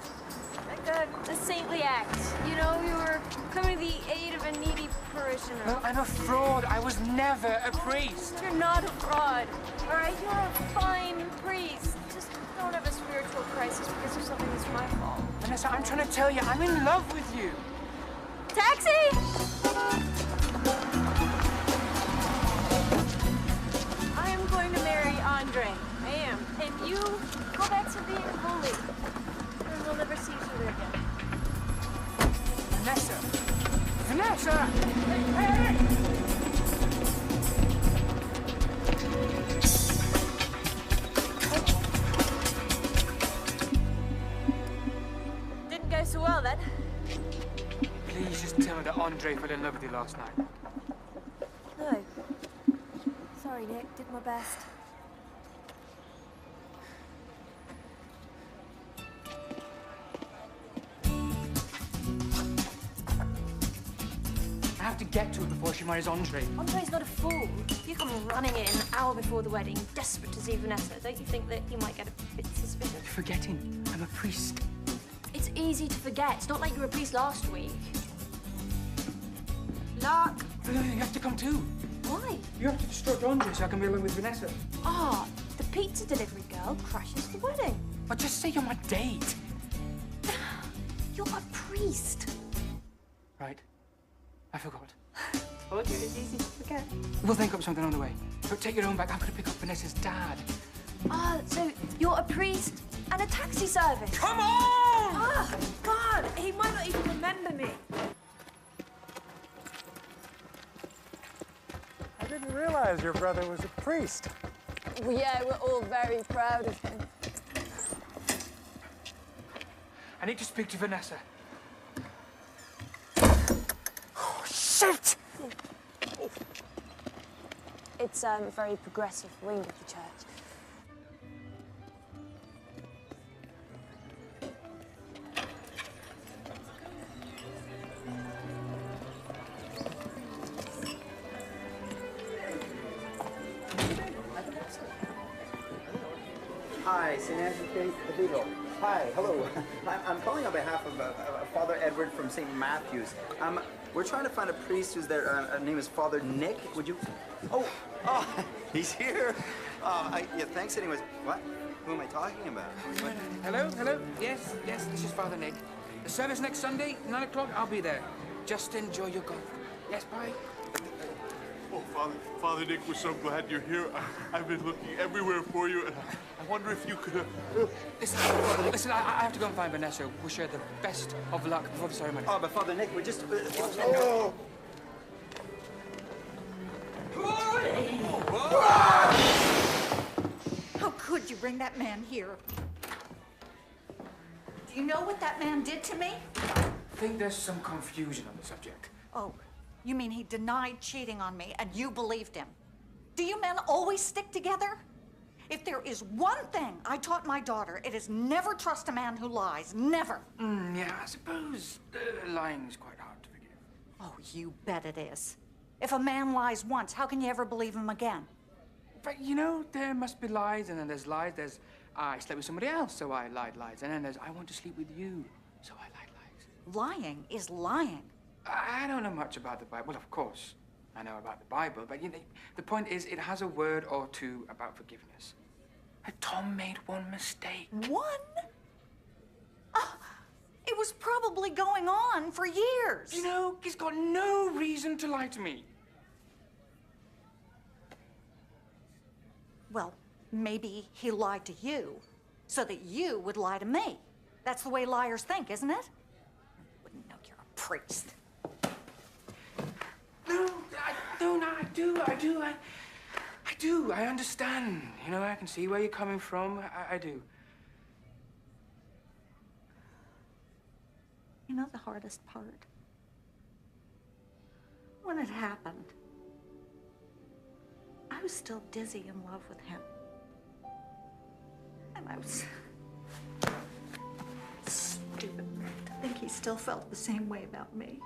like a saintly act. You know, you were coming to the aid of a needy parishioner. No, I'm a fraud. I was never a priest. You're not a fraud, all right? You're a fine priest. Just don't have a spiritual crisis because of something that's my fault. Vanessa, I'm trying to tell you, I'm in love with you. Taxi! I am going to marry Andre. You go back to being holy, and we'll never see each other again. Vanessa! Vanessa! Hey! Didn't go so well then. Please just tell me that Andre fell in love with you last night. No. Sorry, Nick. Did my best. I have to get to her before she marries Andre. Andre's not a fool. You come running in an hour before the wedding, desperate to see Vanessa. Don't you think that he might get a bit suspicious? You're forgetting. I'm a priest. It's easy to forget. It's not like you were a priest last week. Lark. You have to come too. Why? You have to distract Andre so I can be alone with Vanessa. Ah, the pizza delivery girl crashes the wedding. But just say you're my date. You're a priest. Right. I forgot. Told you it's easy to forget. We'll think up something on the way. But take your own back. I've got to pick up Vanessa's dad. Ah, so you're a priest and a taxi service. Come on! Ah, God, he might not even remember me. I didn't realize your brother was a priest. Well, yeah, we're all very proud of him. I need to speak to Vanessa. Oh, shit! It's a very progressive wing of the church. Hi, St. Andrew's Cathedral. Hi, hello. I'm calling on behalf of Father Edward from St. Matthew's. We're trying to find a priest who's there. Name is Father Nick. Would you? Oh, he's here. Yeah, thanks anyways. What? Who am I talking about? Hello? Yes, this is Father Nick. The service next Sunday, 9 o'clock, I'll be there. Just enjoy your golf. Yes, bye. Oh, Father Nick, we're so glad you're here. I've been looking everywhere for you, and I wonder if you could... Listen, I have to go and find Vanessa. Wish her the best of luck before the ceremony. Oh, but Father Nick, we're just... How could you bring that man here? Do you know what that man did to me? I think there's some confusion on the subject. Oh, you mean he denied cheating on me and you believed him? Do you men always stick together? If there is one thing I taught my daughter, it is never trust a man who lies. Never. Yeah, I suppose lying's quite hard to forgive. Oh, you bet it is. If a man lies once, how can you ever believe him again? But, you know, there must be lies, and then there's lies. There's, I slept with somebody else, so I lied lies. And then there's, I want to sleep with you, so I lied lies. Lying is lying. I don't know much about the Bible. Well, of course, I know about the Bible, but, you know, the point is it has a word or two about forgiveness. And Tom made one mistake. One? It was probably going on for years. You know, he's got no reason to lie to me. Well, maybe he lied to you so that you would lie to me. That's the way liars think, isn't it? I wouldn't know you're a priest. No, I do. I understand. You know, I can see where you're coming from. I do. You know the hardest part? When it happened, I was still dizzy in love with him. And I was stupid to think he still felt the same way about me.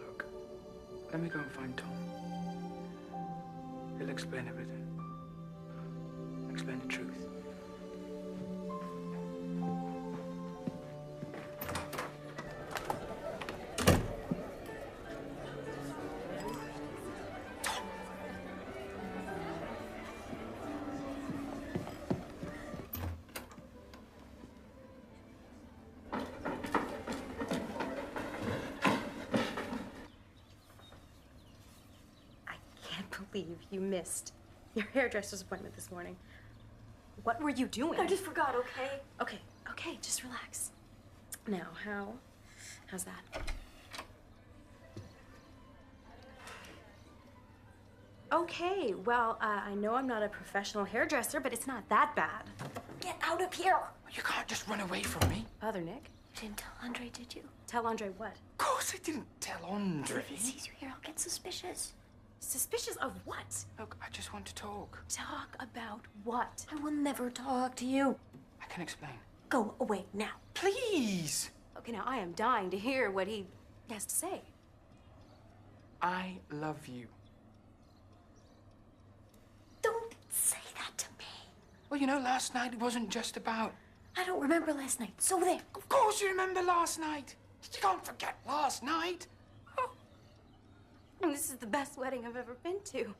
Look, let me go and find Tom. He'll explain everything. Explain the truth. Believe you missed your hairdresser's appointment this morning. What were you doing? I just forgot, okay? Okay, just relax. Now, how's that? Okay, well, I know I'm not a professional hairdresser, but it's not that bad. Get out of here! You can't just run away from me. Father Nick? You didn't tell Andre, did you? Tell Andre what? Of course I didn't tell Andre. If he sees you here, I'll get suspicious. Suspicious of what? Look, I just want to talk. Talk about what? I will never talk to you. I can explain. Go away now. Please! Okay, now I am dying to hear what he has to say. I love you. Don't say that to me. Well, you know, last night it wasn't just about... I don't remember last night, so there. Of course you remember last night. You can't forget last night. And this is the best wedding I've ever been to.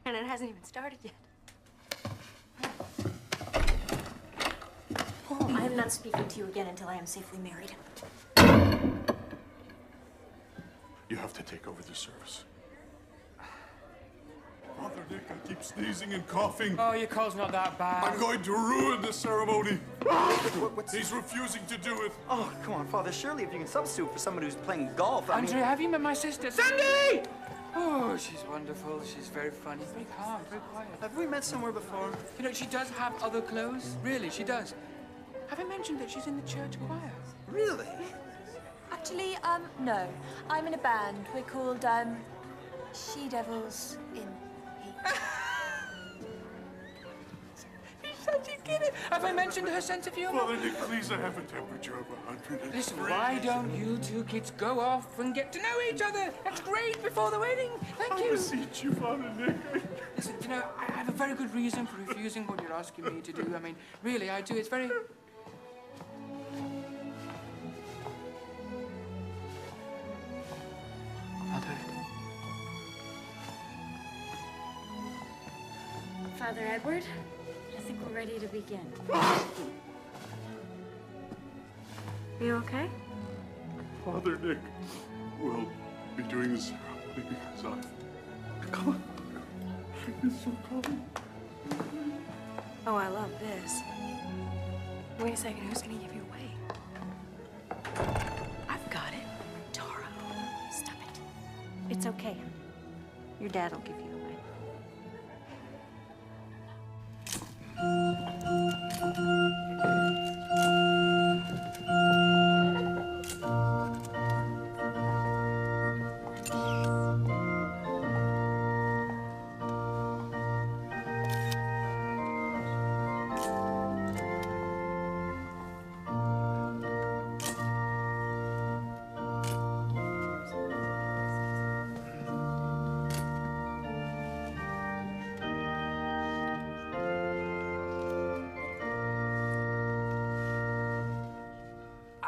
And it hasn't even started yet. Paul, I am not speaking to you again until I am safely married. You have to take over the service. Father Nick, I keep sneezing and coughing. Oh, your cold's not that bad. I'm going to ruin the ceremony. He's refusing to do it. Oh, come on, Father. Surely if you can substitute for someone who's playing golf, I mean... Andrea, have you met my sister? Sandy! Oh, she's wonderful. She's very funny. Very calm, very quiet. Have we met somewhere before? You know, she does have other clothes. Really, she does. Have I mentioned that she's in the church choir? Really? Actually, no. I'm in a band. We're called, She Devils in Heat. Such a kid. Have I mentioned her sense of humor? Father Nick, please, I have a temperature of 103. Listen, why don't you two kids go off and get to know each other? That's great before the wedding. Thank you. I beseech you, Father Nick. Listen, you know, I have a very good reason for refusing what you're asking me to do. I mean, really, I do. It's very... I'll do it. Father Edward, I think we're ready to begin. You okay? Father Nick will be doing the ceremony because I've come. It's so cold. Oh, I love this. Wait a second, who's gonna give you away? I've got it. Tara. Stop it. It's okay. Your dad will give you away.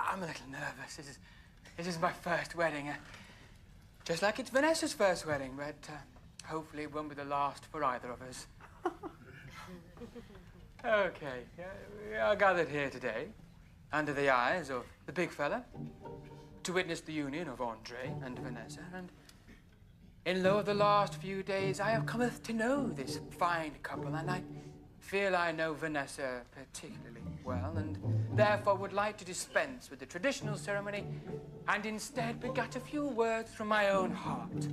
I'm a little nervous. This is my first wedding. Just like it's Vanessa's first wedding, but hopefully it won't be the last for either of us. Okay, we are gathered here today, under the eyes of the big fella, to witness the union of Andre and Vanessa, and in lo of the last few days I have cometh to know this fine couple, and I feel I know Vanessa particularly well, and therefore would like to dispense with the traditional ceremony and instead begat a few words from my own heart.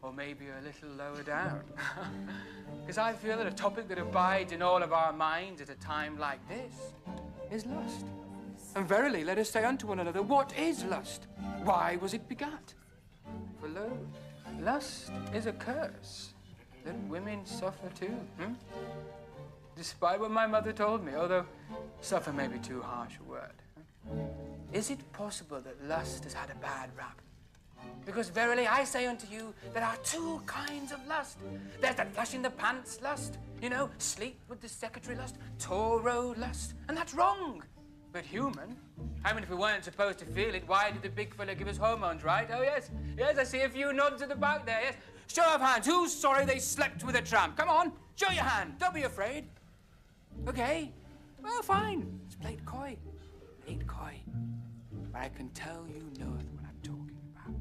Or maybe a little lower down. Because I feel that a topic that abides in all of our minds at a time like this is lust. And verily, let us say unto one another, what is lust? Why was it begat? For lo, lust is a curse that women suffer too. Despite what my mother told me, although suffer may be too harsh a word. Is it possible that lust has had a bad rap? Because verily I say unto you, there are two kinds of lust. There's that flash in the pants lust, you know, sleep with the secretary lust, Toro lust, and that's wrong. But human. I mean, if we weren't supposed to feel it, why did the big fella give us hormones, right? Oh, yes. Yes, I see a few nods at the back there, yes. Show of hands. Who's sorry they slept with a tramp? Come on, show your hand. Don't be afraid. Okay. Well, fine. It's played coy. Played coy. But I can tell you knoweth what I'm talking about.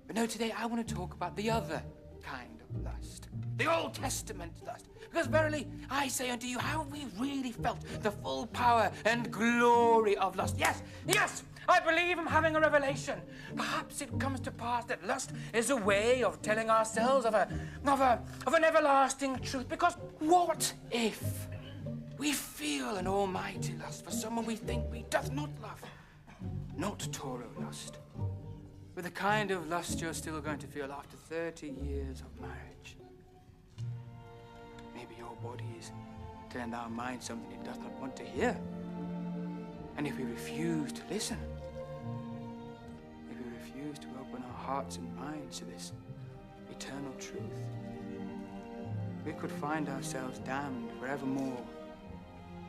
But no, today I want to talk about the other kind of lust, the Old Testament lust. Because verily, I say unto you, how have we really felt the full power and glory of lust? Yes, yes, I believe I'm having a revelation. Perhaps it comes to pass that lust is a way of telling ourselves of an everlasting truth. Because what if we feel an almighty lust for someone we think we doth not love? Not Toro lust, but the kind of lust you're still going to feel after 30 years of marriage. Maybe your body is telling our mind something it does not want to hear. And if we refuse to listen, if we refuse to open our hearts and minds to this eternal truth, we could find ourselves damned forevermore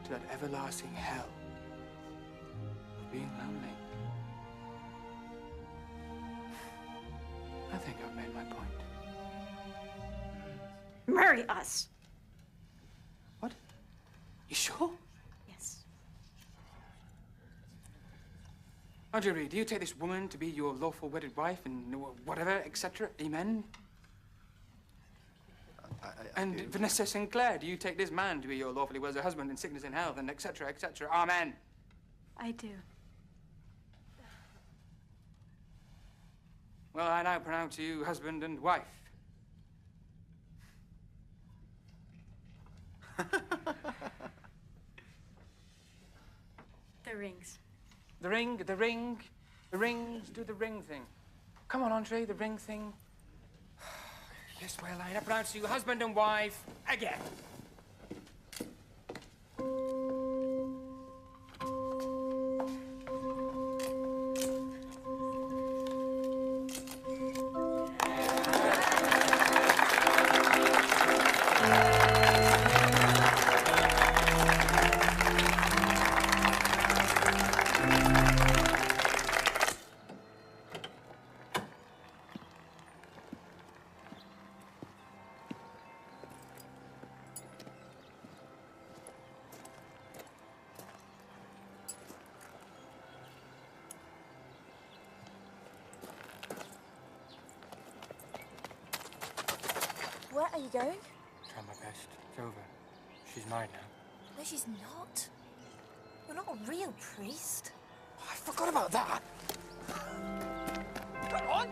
to that everlasting hell of being lonely. I think I've made my point. Marry us. What? You sure? Yes. Marjorie, do you take this woman to be your lawful wedded wife and whatever, etc.? Amen? And Vanessa Sinclair, do you take this man to be your lawfully wedded husband in sickness and health and etc., etc.? Amen. I do. Well, I now pronounce you husband and wife. The rings. The rings, do the ring thing. Come on, Andre, the ring thing. Yes, well, I now pronounce you husband and wife again. Where are you going? Try my best. It's over. She's mine now. No, she's not. You're not a real priest. I forgot about that. Come on.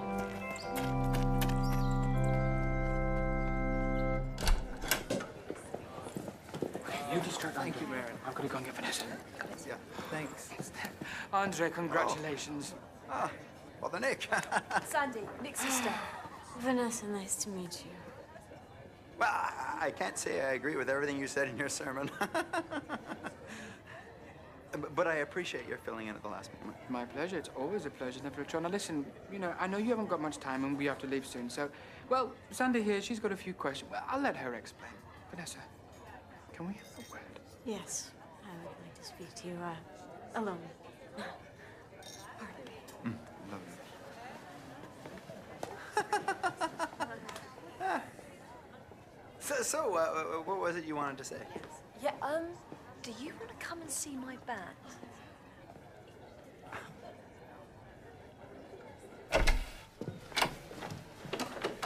You distract Andre. Thank you, Mary. I'm going to go and get Vanessa. Yeah, thanks. Andre, congratulations. Ah, Father Nick. Sandy, Nick's sister. Vanessa, nice to meet you. Well, I can't say I agree with everything you said in your sermon. But I appreciate your filling in at the last moment. My pleasure. It's always a pleasure, never a chore. Now, listen, you know, I know you haven't got much time and we have to leave soon, so... Well, Sandy here, she's got a few questions. Well, I'll let her explain. Vanessa, can we have a word? Yes, I would like to speak to you, alone. So, what was it you wanted to say? Yeah, do you want to come and see my band?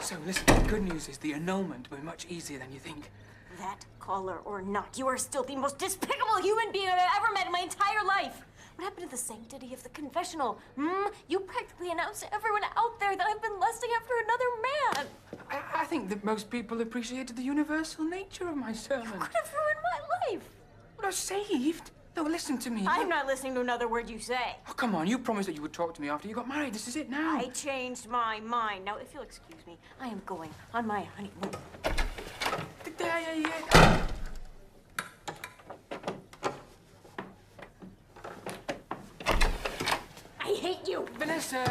So, listen, the good news is the annulment will be much easier than you think. That collar or not, you are still the most despicable human being I've ever met in my entire life. What happened to the sanctity of the confessional? You practically announced to everyone out there that I've been lusting after another man. I think that most people appreciated the universal nature of my sermon. You could have ruined my life. Well, saved? No, listen to me. I'm not listening to another word you say. Oh, come on, you promised that you would talk to me after you got married. This is it now. I changed my mind. Now, if you'll excuse me, I am going on my honeymoon. I hate you. Vanessa.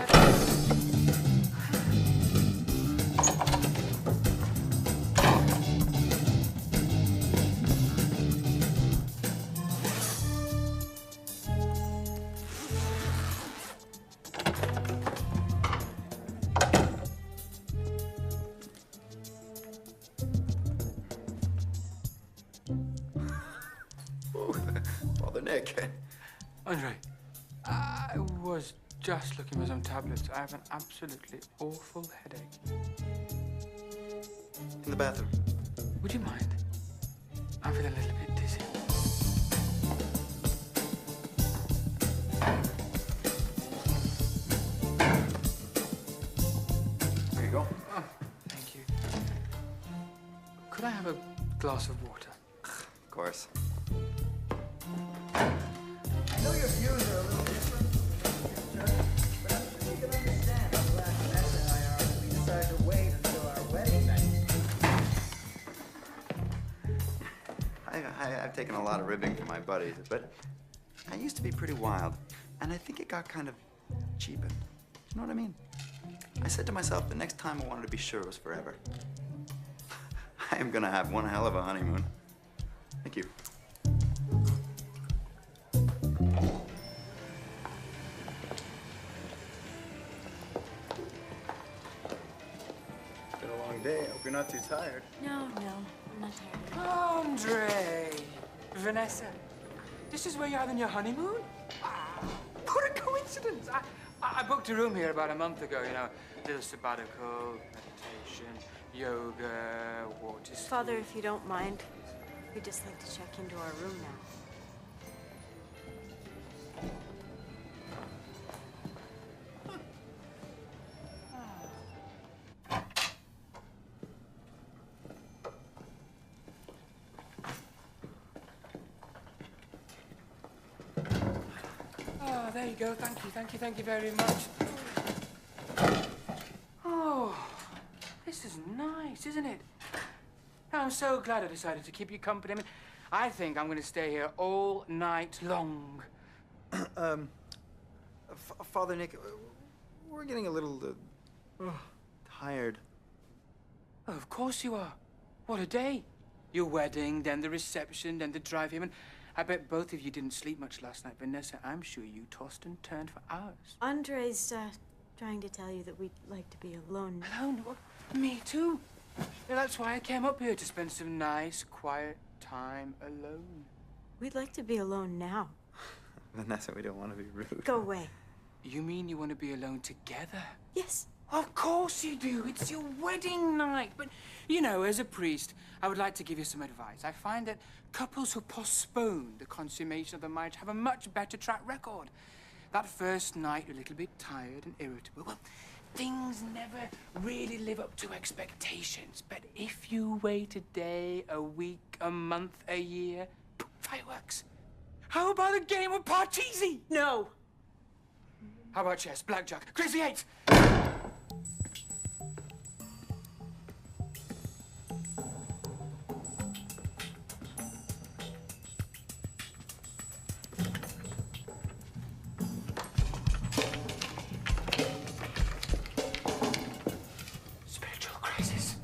Father Nick. Andre, I was just looking for some tablets. I have an absolutely awful headache. In the bathroom. Would you mind? I'm feeling a little bit dizzy. There you go. Oh, thank you. Could I have a glass of water? Of course. I know your views are a little different, but I'm sure you can understand how glad Vanessa and I are that we decided to wait until our wedding night. I've taken a lot of ribbing from my buddies, but I used to be pretty wild, and I think it got kind of cheapened. You know what I mean? I said to myself, the next time I wanted to be sure it was forever. I am gonna have one hell of a honeymoon. Thank you. Been a long day. I hope you're not too tired. No, I'm not tired. Andre! Vanessa, this is where you're having your honeymoon? What a coincidence! I booked a room here about a month ago, you know. Little sabbatical, meditation, yoga, water skiing. Father, if you don't mind, we'd just like to check into our room now. Oh, there you go. Thank you very much. Oh, this is nice, isn't it? I'm so glad I decided to keep you company. I mean, I think I'm going to stay here all night long. Father Nick, we're getting a little tired. Oh, of course you are. What a day. Your wedding, then the reception, then the drive home. And I bet both of you didn't sleep much last night. Vanessa, I'm sure you tossed and turned for hours. Andre's trying to tell you that we'd like to be alone. Alone? Well, me too. Yeah, that's why I came up here, to spend some nice, quiet time alone. We'd like to be alone now. Vanessa, we don't want to be rude. Go away. You mean you want to be alone together? Yes. Of course you do. It's your wedding night. But, you know, as a priest, I would like to give you some advice. I find that couples who postpone the consummation of the marriage have a much better track record. That first night, you're a little bit tired and irritable. Well, things never really live up to expectations. But if you wait a day, a week, a month, a year, fireworks. How about a game of Parcheesi? No. How about chess, blackjack, crazy eights? Spiritual crisis.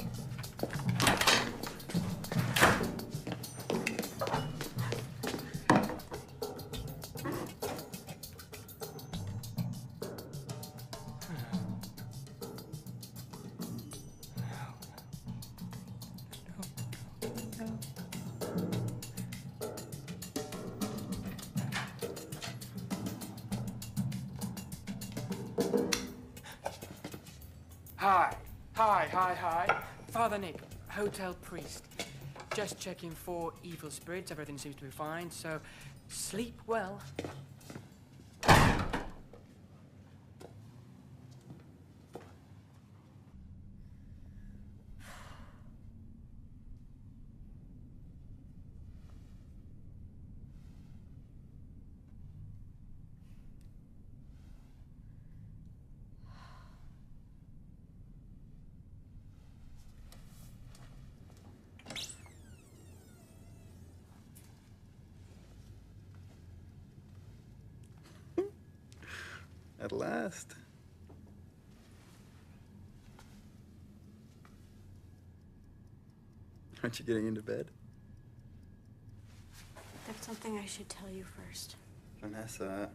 Hi. Father Nick, hotel priest. Just checking for evil spirits. Everything seems to be fine, so sleep well. At last. Aren't you getting into bed? There's something I should tell you first. Vanessa,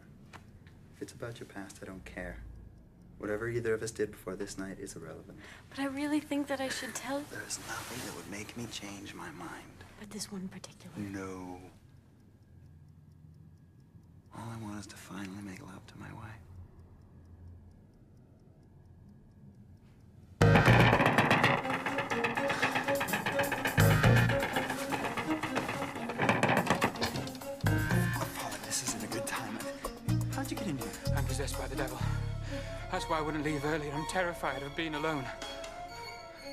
if it's about your past, I don't care. Whatever either of us did before this night is irrelevant. But I really think that I should tell you. There's nothing that would make me change my mind. But this one particular. No. All I want is to finally make love to my wife. possessed by the devil. That's why I wouldn't leave earlier. I'm terrified of being alone.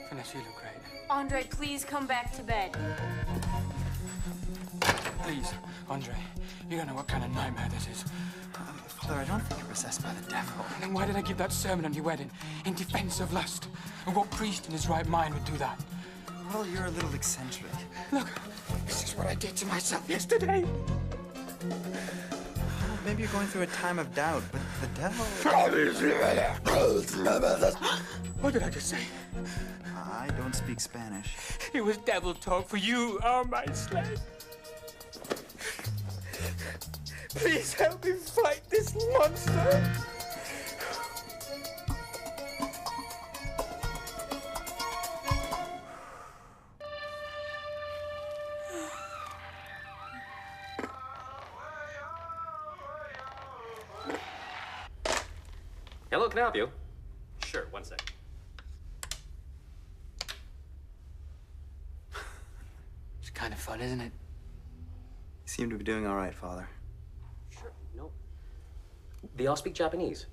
Vanessa, you look great. Andre, please come back to bed. Please, Andre, you don't know what kind of nightmare this is. Father, I don't think you're possessed by the devil. Then why did I give that sermon on your wedding? In defense of lust? And what priest in his right mind would do that? Well, you're a little eccentric. Look, this is what I did to myself yesterday. Well, maybe you're going through a time of doubt, but the devil... What did I just say? I don't speak Spanish. It was devil talk, for you are my slave. Please help me fight this monster. Hello, can I help you? Sure, one sec. It's kind of fun, isn't it? You seem to be doing all right, Father. Sure, no. They all speak Japanese.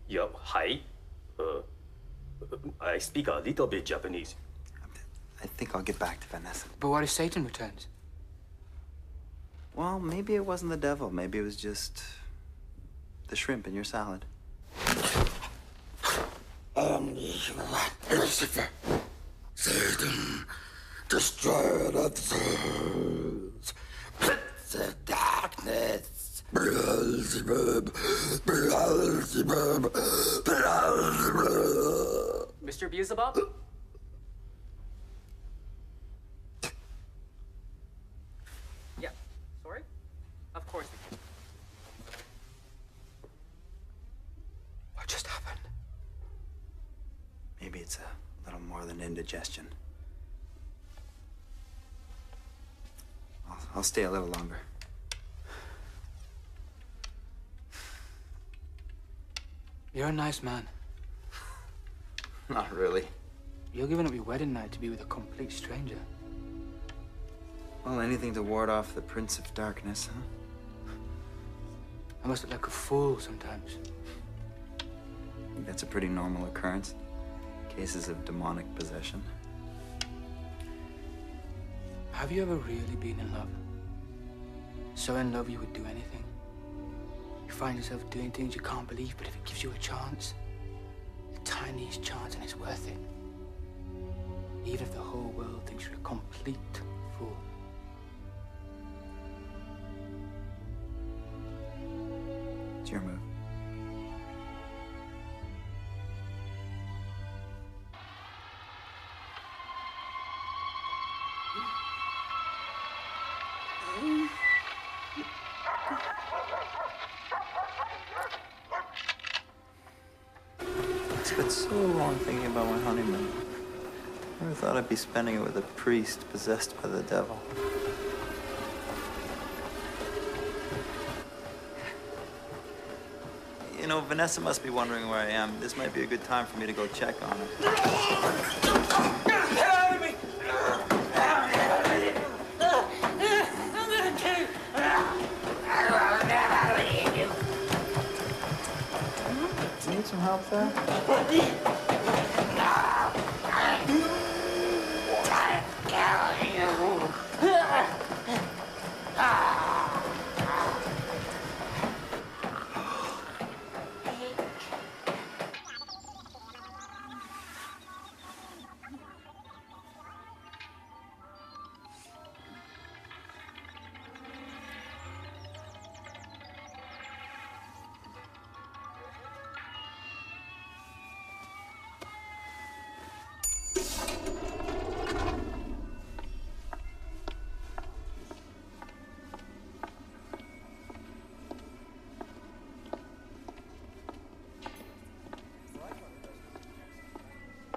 Yeah, hi. I speak a little bit Japanese. I think I'll get back to Vanessa. But what if Satan returns? Well, maybe it wasn't the devil. Maybe it was just the shrimp in your salad. Lucifer, Satan, destroyer of souls, prince of darkness, Beelzebub, Beelzebub, Beelzebub. Mr. Beelzebub? Yeah, sorry? Of course we can. What just happened? Maybe it's a little more than indigestion. I'll stay a little longer. You're a nice man. Not really. You're giving up your wedding night to be with a complete stranger. Well, anything to ward off the Prince of Darkness, huh? I must look like a fool sometimes. I think that's a pretty normal occurrence. Cases of demonic possession. Have you ever really been in love? So in love you would do anything? You find yourself doing things you can't believe, but if it gives you a chance, the tiniest chance, and it's worth it. Even if the whole world thinks you're a complete fool. It's your move. It's been so long thinking about my honeymoon. Never thought I'd be spending it with a priest possessed by the devil. You know, Vanessa must be wondering where I am. This might be a good time for me to go check on her. Get out of me! Do you need some help there?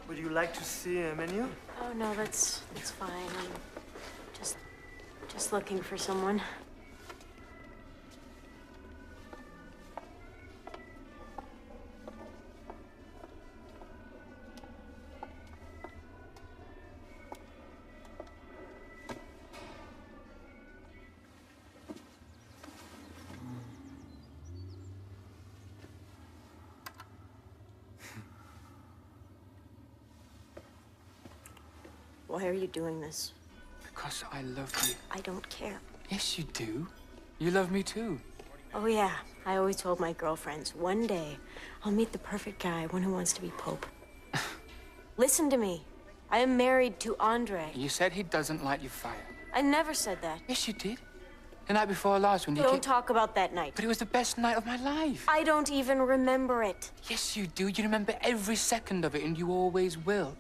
Would you like to see a menu? Oh no, that's fine. I'm just looking for someone. Why are you doing this? Because I love you. I don't care. Yes, you do. You love me too. Oh, yeah. I always told my girlfriends, one day, I'll meet the perfect guy, one who wants to be Pope. Listen to me. I am married to Andre. You said he doesn't light your fire. I never said that. Yes, you did. The night before last when you Don't talk about that night. But it was the best night of my life. I don't even remember it. Yes, you do. You remember every second of it, and you always will.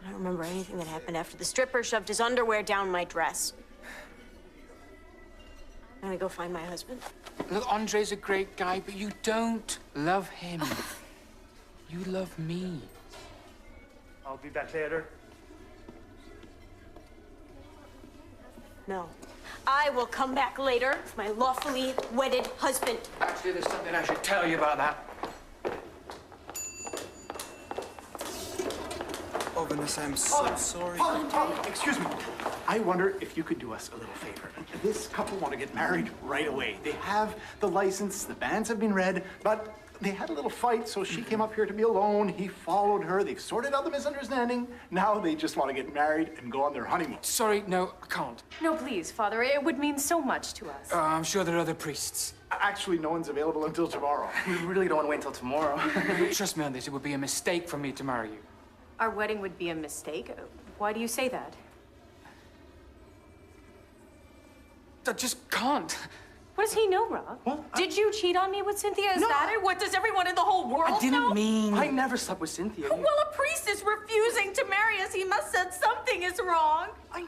I don't remember anything that happened after the stripper shoved his underwear down my dress. I'm gonna go find my husband. Look, Andre's a great guy, but you don't love him. You love me. I'll be back later. No. I will come back later with my lawfully wedded husband. Actually, there's something I should tell you about that. Oh, Vanessa, I'm so sorry. Excuse me. I wonder if you could do us a little favor. This couple want to get married right away. They have the license, the banns have been read, but they had a little fight, so she came up here to be alone. He followed her. They've sorted out the misunderstanding. Now they just want to get married and go on their honeymoon. Sorry, no, I can't. No, please, Father. It would mean so much to us. I'm sure there are other priests. Actually, no one's available until tomorrow. We really don't want to wait until tomorrow. Trust me on this, it would be a mistake for me to marry you. Our wedding would be a mistake? Why do you say that? I just can't. What does he know, Rob? Did you cheat on me with Cynthia? Is that it? What, does everyone in the whole world know? I didn't mean... I never slept with Cynthia. Well, a priest is refusing to marry us. He must have said something is wrong. I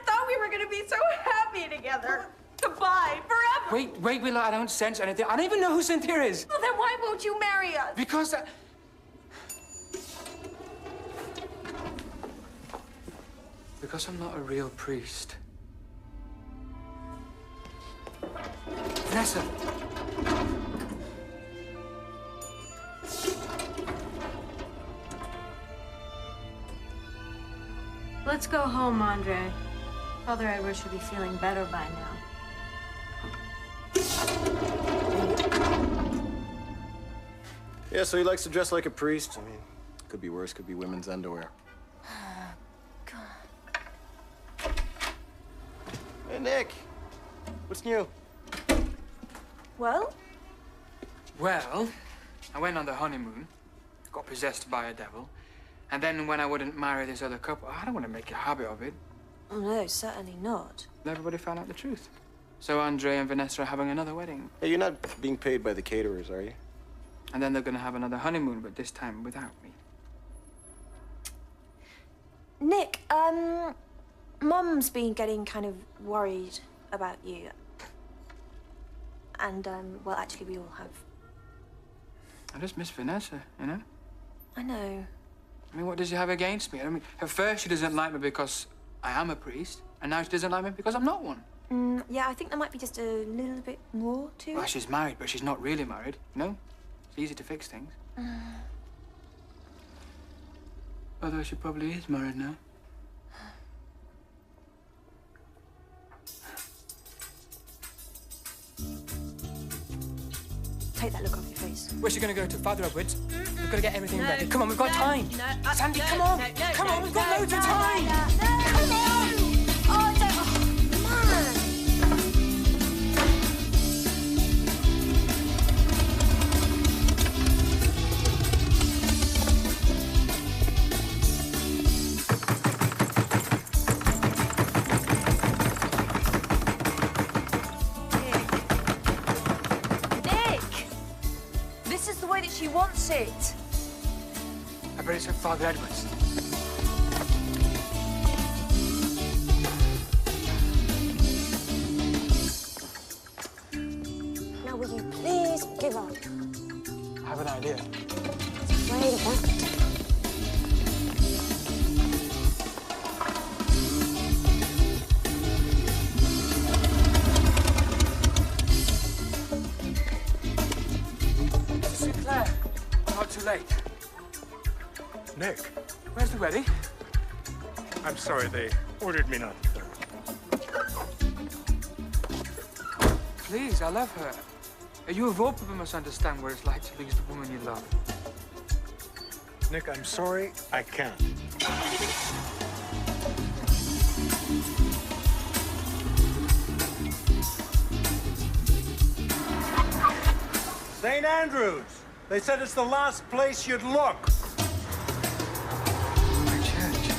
thought we were going to be so happy together. Goodbye, forever. Wait, Willow, I don't sense anything. I don't even know who Cynthia is. Well, then why won't you marry us? Because Because I'm not a real priest. Vanessa! Let's go home, Andre. Father Edward should be feeling better by now. Yeah, so he likes to dress like a priest. I mean, could be worse, could be women's underwear. Hey, Nick. What's new? Well? Well, I went on the honeymoon, got possessed by a devil, and then when I wouldn't marry this other couple, I don't want to make a habit of it. Oh, no, certainly not. Everybody found out the truth. So Andre and Vanessa are having another wedding. Hey, you're not being paid by the caterers, are you? And then they're going to have another honeymoon, but this time without me. Nick, Mum's been getting kind of worried about you. And, well, actually, we all have. I just miss Vanessa, you know? I know. I mean, what does she have against me? I mean, at first she doesn't like me because I am a priest, and now she doesn't like me because I'm not one. Yeah, I think there might be just a little bit more to it. Well, she's married, but she's not really married, you know? It's easy to fix things. Although she probably is married now. Take that look off your face. Where's she gonna go to? Father Edwards? We've got to get everything ready. Come on, we've got time. Sandy, come on. Come on, we've got loads of time. Come on! Oh, don't... Oh, man! She wants it. I bet it's at Father Edwards. Now, will you please give up? I have an idea. I was afraid of that. Not too late. Nick. Where's the wedding? I'm sorry, they ordered me not to. Please, I love her. You of all people must understand what it's like to lose the woman you love. Nick, I'm sorry, I can't. St. Andrews. They said it's the last place you'd look. My church.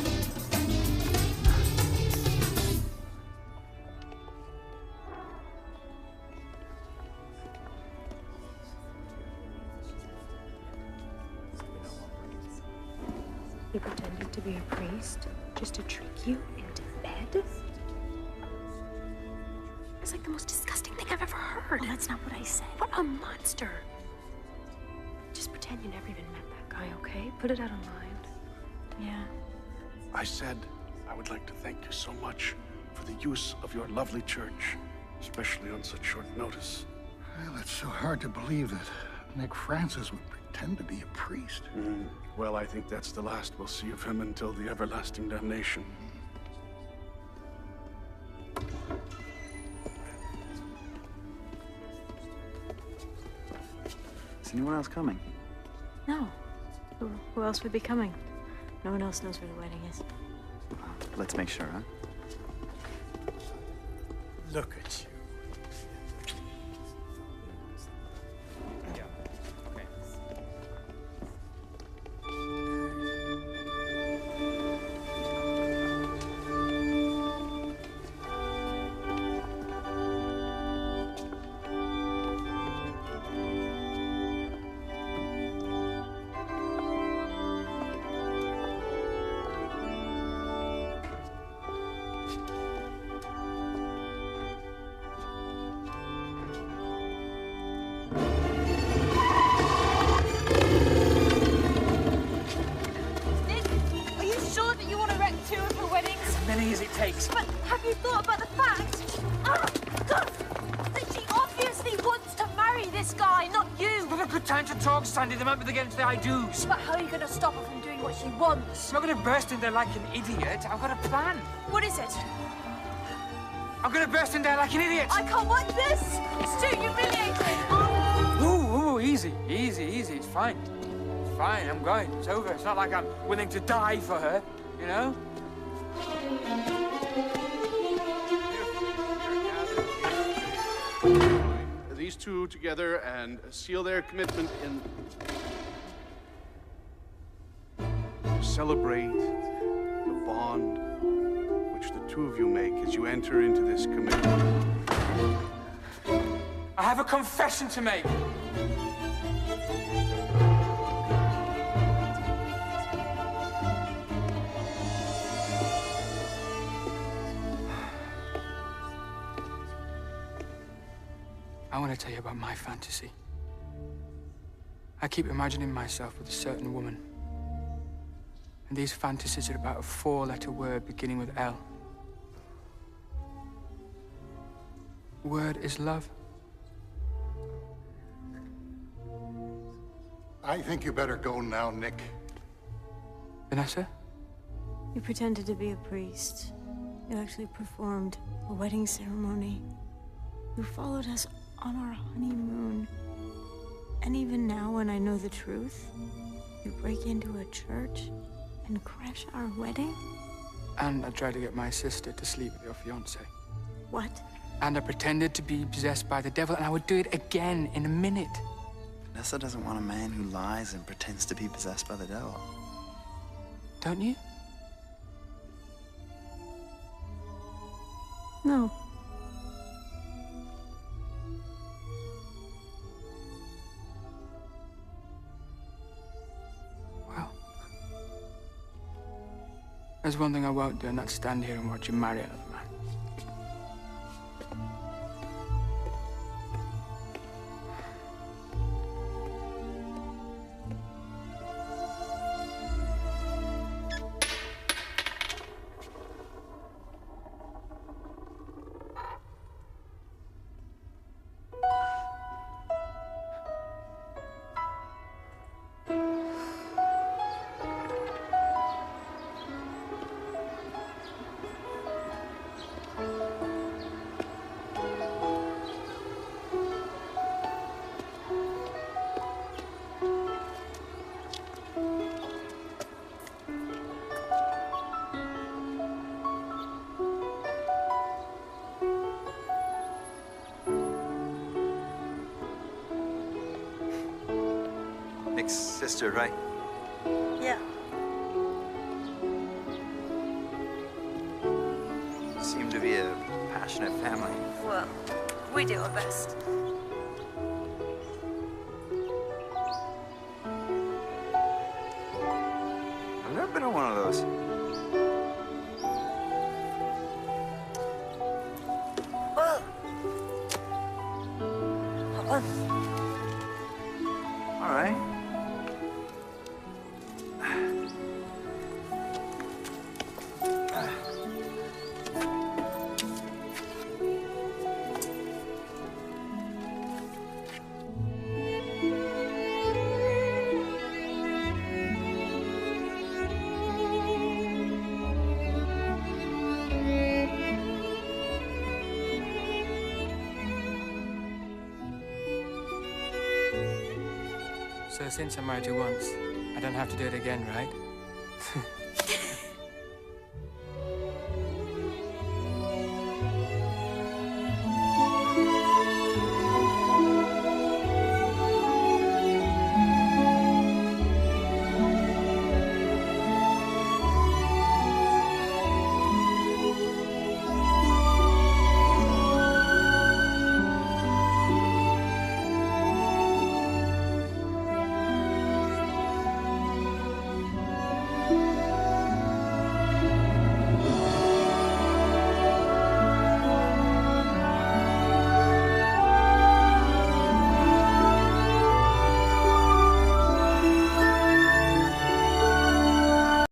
He pretended to be a priest just to trick you into bed? It's like the most disgusting thing I've ever heard. Well, that's not what I said. What a monster. Just pretend you never even met that guy, okay? Put it out of mind. Yeah. I said I would like to thank you so much for the use of your lovely church, especially on such short notice. Well, it's so hard to believe that Nick Francis would pretend to be a priest. Well, I think that's the last we'll see of him until the everlasting damnation. Is anyone else coming? No. Who else would be coming? No one else knows where the wedding is. Let's make sure, huh? Look at you. Many as it takes. But have you thought about the fact that she obviously wants to marry this guy, not you? It's not a good time to talk, Sandy. They might be against the I-dos. But how are you going to stop her from doing what she wants? I'm not going to burst in there like an idiot. I've got a plan. What is it? I'm going to burst in there like an idiot. I can't watch this. It's too humiliating. Ooh, easy. It's fine. It's fine. I'm going. It's over. It's not like I'm willing to die for her, you know? These two together and seal their commitment in... to celebrate the bond which the two of you make as you enter into this commitment. I have a confession to make. I want to tell you about my fantasy. I keep imagining myself with a certain woman. And these fantasies are about a 4-letter word beginning with L. The word is love. I think you better go now, Nick. Vanessa? You pretended to be a priest. You actually performed a wedding ceremony. You followed us on our honeymoon. And even now, when I know the truth, you break into a church and crash our wedding? And I tried to get my sister to sleep with your fiancé. What? And I pretended to be possessed by the devil, and I would do it again in a minute. Vanessa doesn't want a man who lies and pretends to be possessed by the devil. Don't you? No. There's one thing I won't do, and that's stand here and watch you marry another man. Nick's sister, right? Yeah. Seem to be a passionate family. Well, we do our best. I've never been on one of those. Well, hop on. All right. So since I married you once, I don't have to do it again, right?